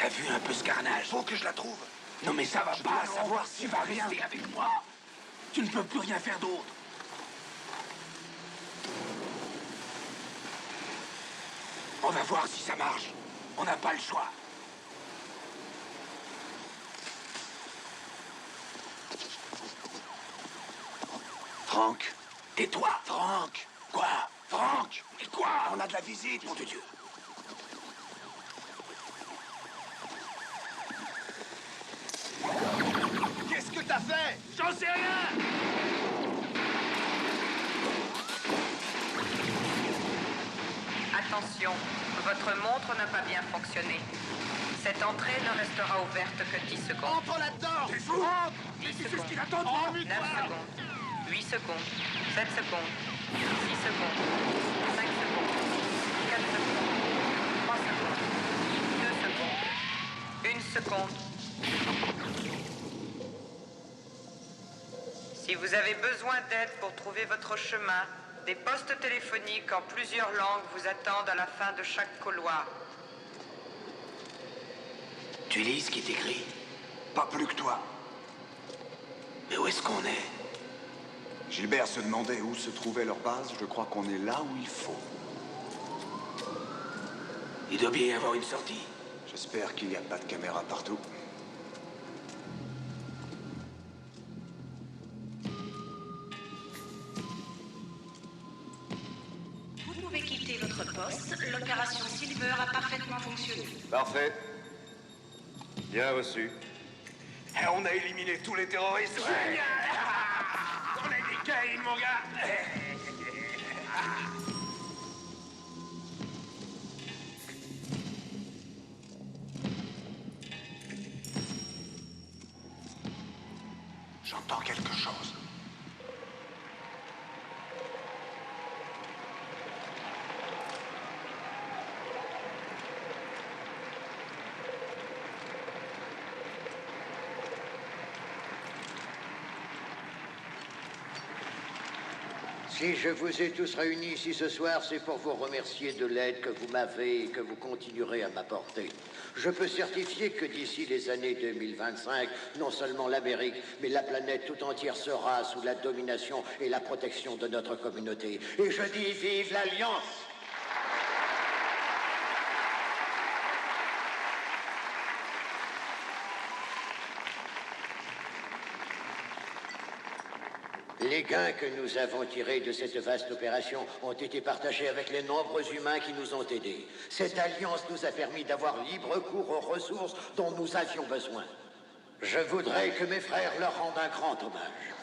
T'as vu un peu ce carnage? Faut que je la trouve. Non mais ça va pas, savoir si tu vas rester avec moi. Tu ne peux plus rien faire d'autre. On va voir si ça marche. On n'a pas le choix. Franck. Tais-toi. Franck. Quoi? Franck. Et quoi? On a de la visite, mon Dieu. Qu'est-ce que t'as fait? J'en sais rien. Attention, votre montre n'a pas bien fonctionné. Cette entrée ne restera ouverte que 10 secondes. Entre là-dedans. T'es fou? 10 C'est ce secondes. qu'il attend de 9 moi. secondes. 8 secondes. 7 secondes. 6 secondes. 5 secondes. 4 secondes. 3 secondes. 2 secondes. 1 seconde. Si vous avez besoin d'aide pour trouver votre chemin, des postes téléphoniques en plusieurs langues vous attendent à la fin de chaque couloir. Tu lis ce qui est écrit? Pas plus que toi. Mais où est-ce qu'on est? Gilbert se demandait où se trouvait leur base. Je crois qu'on est là où il faut. Il doit bien y avoir une sortie. J'espère qu'il n'y a pas de caméra partout. Vous pouvez quitter votre poste. L'opération Silver a parfaitement fonctionné. Parfait. Bien reçu. On a éliminé tous les terroristes. Génial! On a des caïds, mon gars. J'entends quelque chose. Si je vous ai tous réunis ici ce soir, c'est pour vous remercier de l'aide que vous m'avez et que vous continuerez à m'apporter. Je peux certifier que d'ici les années 2025, non seulement l'Amérique, mais la planète tout entière sera sous la domination et la protection de notre communauté. Et je dis vive l'Alliance! Les gains que nous avons tirés de cette vaste opération ont été partagés avec les nombreux humains qui nous ont aidés. Cette alliance nous a permis d'avoir libre cours aux ressources dont nous avions besoin. Je voudrais que mes frères leur rendent un grand hommage.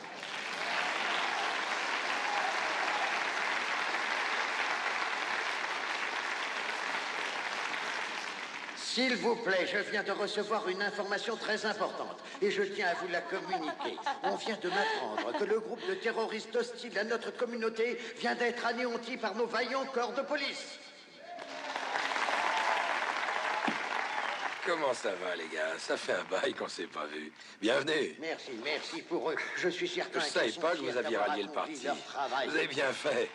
S'il vous plaît, je viens de recevoir une information très importante et je tiens à vous la communiquer. On vient de m'apprendre que le groupe de terroristes hostiles à notre communauté vient d'être anéanti par nos vaillants corps de police. Comment ça va, les gars? Ça fait un bail qu'on s'est pas vu. Bienvenue. Merci pour eux. Je suis certain Je qu'ils savais sont pas que fiers vous aviez d'avoir rallié le accompli parti. leur travail. Vous avez bien fait.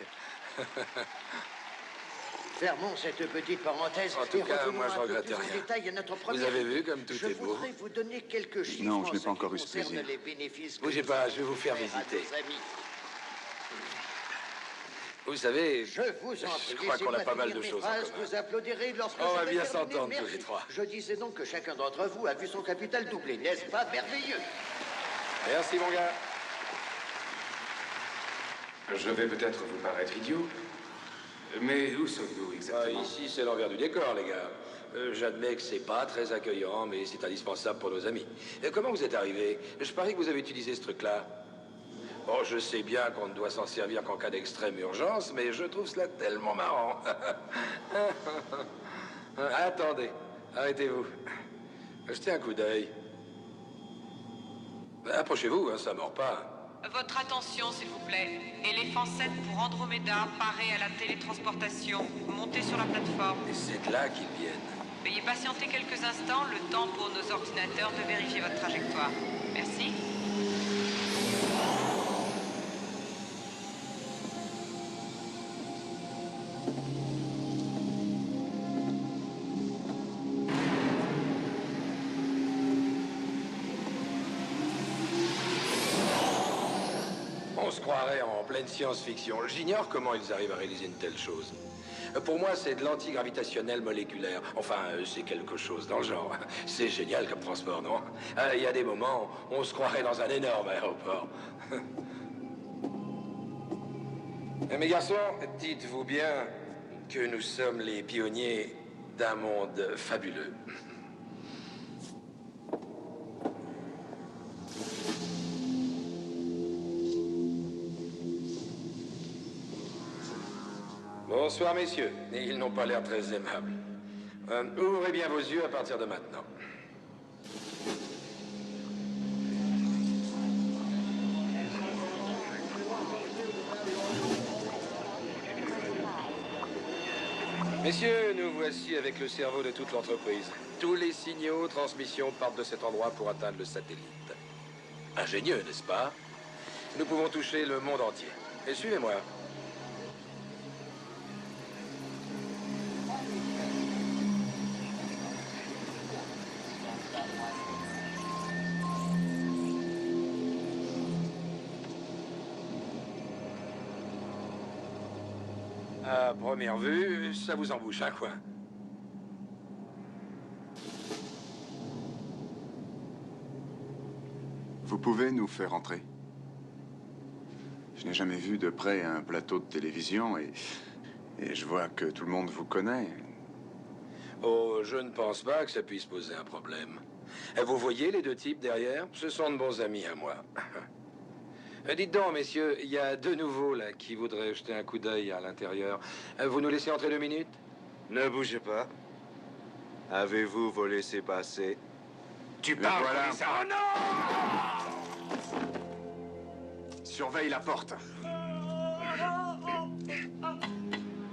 Fermons cette petite parenthèse En tout et cas, revenons moi, je un peu regrette plus en rien. détail à notre première Vous avez visite. vu comme tout Je est beau? voudrais vous donner quelques chiffres Non, je n'ai en pas encore ce eu qui ce concerne plaisir. les bénéfices que Bougez nous pas, je vais vous faire offrons à visiter. nos amis. Vous savez, Je vous en prie, je crois qu'on a laissez-moi pas mal finir de mes choses en phrases, commun. vous applaudirez lorsque On va je vais bien terminer. s'entendre tous Merci. les trois. Je disais donc que chacun d'entre vous a vu son capital doublé, n'est-ce pas merveilleux? Merci, mon gars. Je vais peut-être vous paraître idiot, mais où sommes-nous exactement? Ici, c'est l'envers du décor, les gars. J'admets que c'est pas très accueillant, mais c'est indispensable pour nos amis. Comment vous êtes arrivés? Je parie que vous avez utilisé ce truc-là. Bon, je sais bien qu'on ne doit s'en servir qu'en cas d'extrême urgence, mais je trouve cela tellement marrant. Attendez, arrêtez-vous. Jetez un coup d'œil. Approchez-vous, hein, ça mord pas. Votre attention, s'il vous plaît. Éléphant 7 pour Andromeda, paré à la télétransportation. Montez sur la plateforme. Et c'est de là qu'ils viennent. Veuillez patienter quelques instants, le temps pour nos ordinateurs de vérifier votre trajectoire. Merci. On se croirait en pleine science-fiction. J'ignore comment ils arrivent à réaliser une telle chose. Pour moi, c'est de l'antigravitationnel moléculaire. Enfin, c'est quelque chose dans le genre. C'est génial comme transport, non? Il y a des moments, on se croirait dans un énorme aéroport. Mes garçons, dites-vous bien que nous sommes les pionniers d'un monde fabuleux. Bonsoir, messieurs. Ils n'ont pas l'air très aimables. Ouvrez bien vos yeux à partir de maintenant. Messieurs, nous voici avec le cerveau de toute l'entreprise. Tous les signaux, transmissions partent de cet endroit pour atteindre le satellite. Ingénieux, n'est-ce pas? Nous pouvons toucher le monde entier. Et suivez-moi. À première vue, ça vous embouche un coin. Vous pouvez nous faire entrer? Je n'ai jamais vu de près un plateau de télévision et je vois que tout le monde vous connaît. Oh, je ne pense pas que ça puisse poser un problème. Vous voyez les deux types derrière? Ce sont de bons amis à moi. Dites donc, messieurs, il y a deux nouveaux, là, qui voudraient jeter un coup d'œil à l'intérieur. Vous nous laissez entrer 2 minutes? Ne bougez pas. Avez-vous vos laissez-passer? Tu parles, voilà. commissaire. Oh non! Surveille la porte.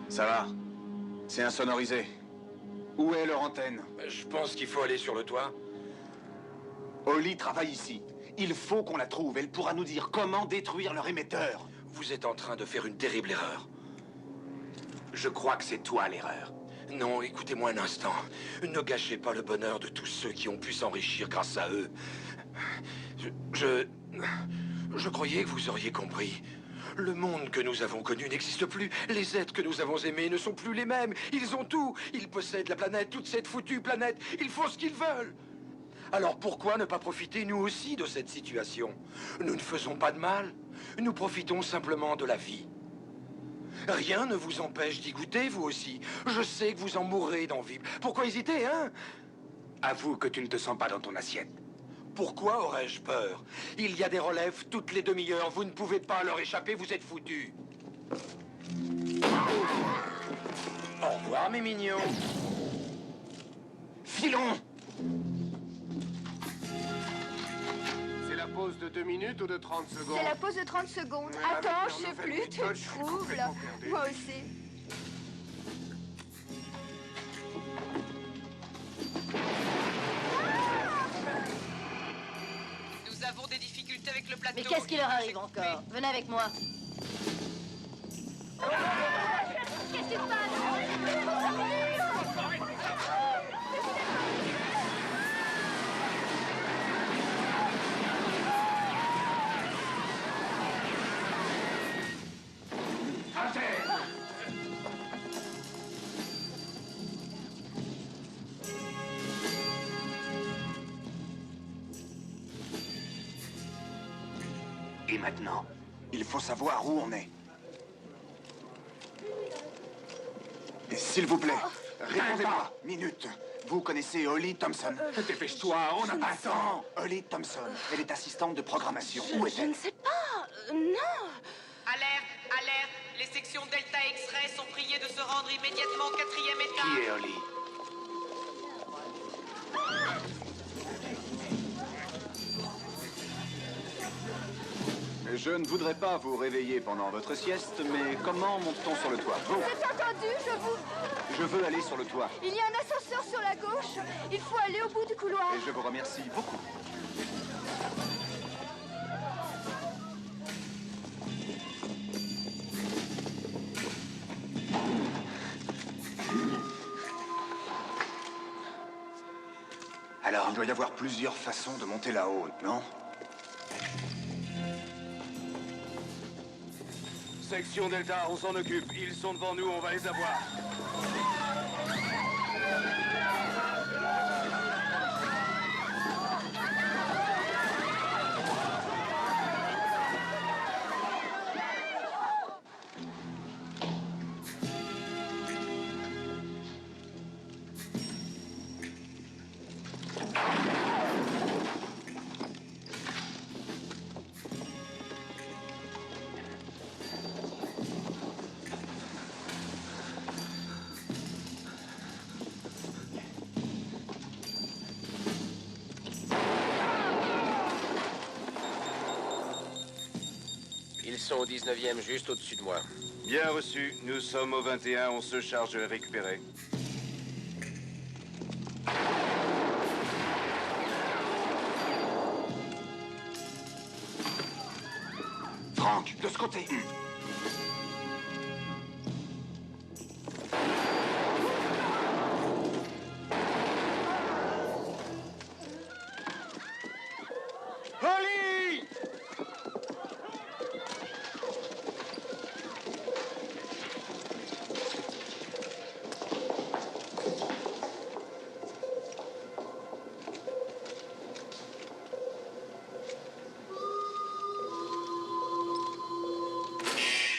Ça va? C'est insonorisé. Où est leur antenne? Je pense qu'il faut aller sur le toit. Holly travaille ici. Il faut qu'on la trouve. Elle pourra nous dire comment détruire leur émetteur. Vous êtes en train de faire une terrible erreur. Je crois que c'est toi l'erreur. Non, écoutez-moi un instant. Ne gâchez pas le bonheur de tous ceux qui ont pu s'enrichir grâce à eux. Je croyais que vous auriez compris. Le monde que nous avons connu n'existe plus. Les êtres que nous avons aimés ne sont plus les mêmes. Ils ont tout. Ils possèdent la planète, toute cette foutue planète. Ils font ce qu'ils veulent. Alors pourquoi ne pas profiter, nous aussi, de cette situation? Nous ne faisons pas de mal. Nous profitons simplement de la vie. Rien ne vous empêche d'y goûter, vous aussi. Je sais que vous en mourrez d'envie. Pourquoi hésiter, hein? Avoue que tu ne te sens pas dans ton assiette. Pourquoi aurais-je peur? Il y a des relèves toutes les demi-heures. Vous ne pouvez pas leur échapper, vous êtes foutus. Au revoir, mes mignons. Filons! C'est la pause de 2 minutes ou de 30 secondes? C'est la pause de 30 secondes. Ouais, Attends, avec je leur sais nouvelle plus, tu méthode, me je suis trouves là. complètement perdu. Moi aussi. Nous avons des difficultés avec le plateau. Mais qu'est-ce qui leur arrive encore? Venez avec moi. Qu'est-ce qui se passe? Et maintenant? Il faut savoir où on est. Et s'il vous plaît, répondez-moi. Minute. Vous connaissez Holly Thompson? Dépêche-toi, on n'a pas le temps. Holly Thompson. Elle est assistante de programmation. Où Je est-elle? ne sais pas. Non. Alerte, alerte. Les sections Delta X-Ray sont priées de se rendre immédiatement au 4e étage. Qui est Holly? Je ne voudrais pas vous réveiller pendant votre sieste, mais comment monte-t-on sur le toit? Vous êtes entendu? Je veux aller sur le toit. Il y a un ascenseur sur la gauche. Il faut aller au bout du couloir. Et je vous remercie beaucoup. Alors, il doit y avoir plusieurs façons de monter là-haut, non? Section Delta, on s'en occupe. Ils sont devant nous, on va les avoir. Ils sont au 19e, juste au-dessus de moi. Bien reçu. Nous sommes au 21. On se charge de les récupérer. Franck, de ce côté. Holly!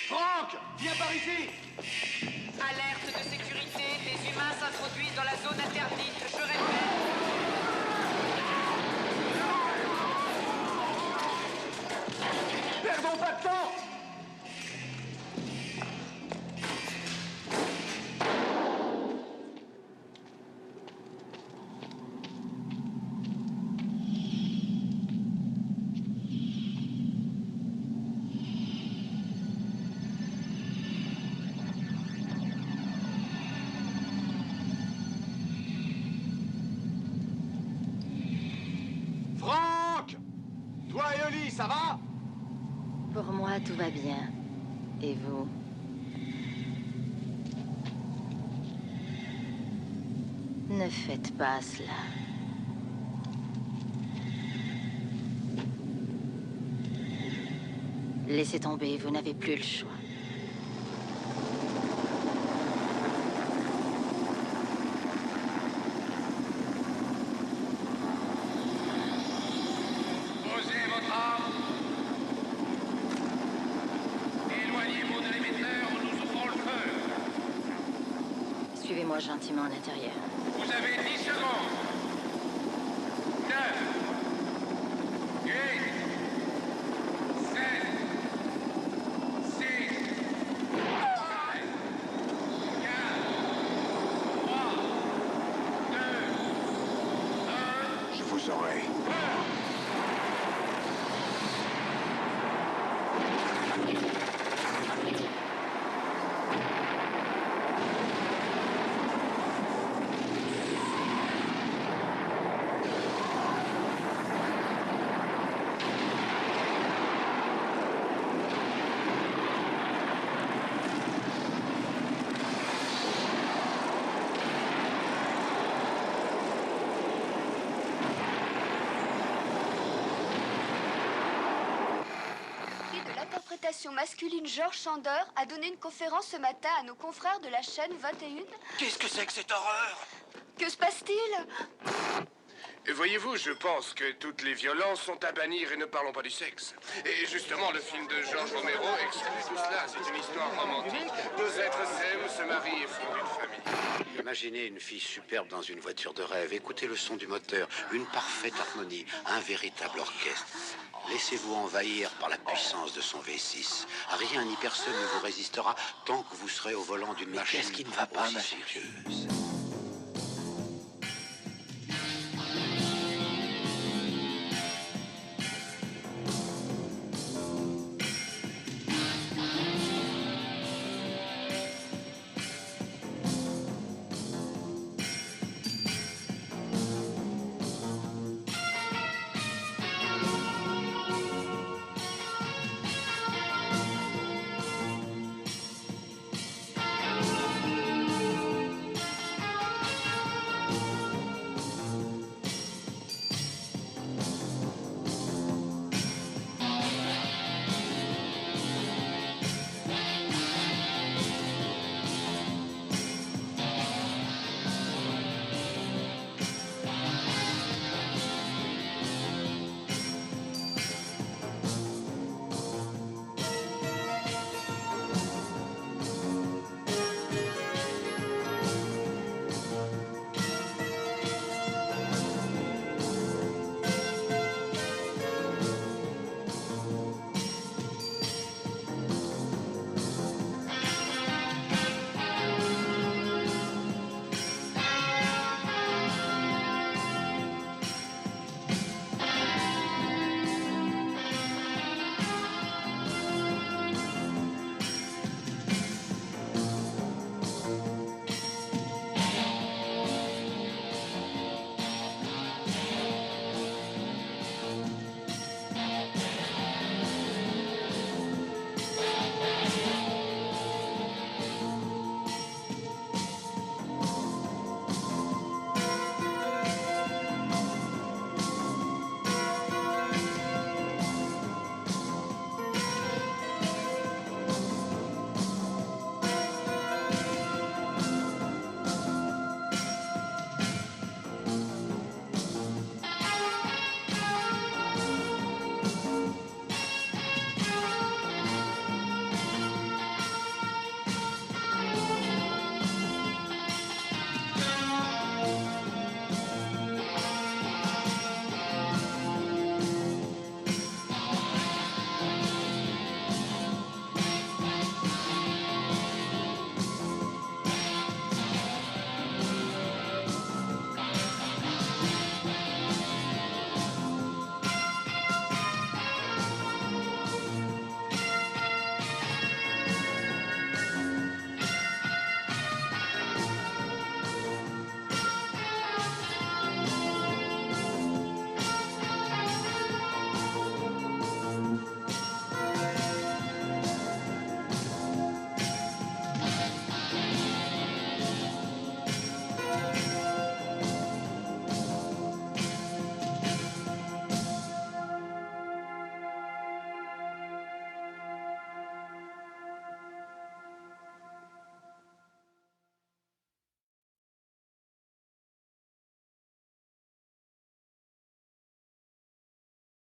Franck, viens par ici. Alerte de sécurité, des humains s'introduisent dans la zone interdite. Je répète. Perdons pas de temps. Franck! Toi et Oli, ça va? Pour moi, tout va bien. Et vous? Ne faites pas cela. Laissez tomber, vous n'avez plus le choix. Posez votre arme. Éloignez-vous de l'émetteur ou nous ouvrons le feu. Suivez-moi gentiment à l'intérieur. Vous avez 10 secondes. 9, 8, 7, 6, 5, 4, 3, 2, 1. Je vous aurai. Masculine George Sander a donné une conférence ce matin à nos confrères de la chaîne 21. Qu'est-ce que c'est que cette horreur? Que se passe-t-il? Voyez-vous, je pense que toutes les violences sont à bannir et ne parlons pas du sexe. Et justement, le film de George Romero exclut tout cela. C'est une histoire romantique. Deux êtres s'aiment, se marient et fondent une famille. Imaginez une fille superbe dans une voiture de rêve. Écoutez le son du moteur, une parfaite harmonie, un véritable orchestre. Laissez-vous envahir par la puissance de son V6. Rien ni personne ne vous résistera tant que vous serez au volant d'une machine qu'est-ce qui ne va pas, aussi ma furieuse.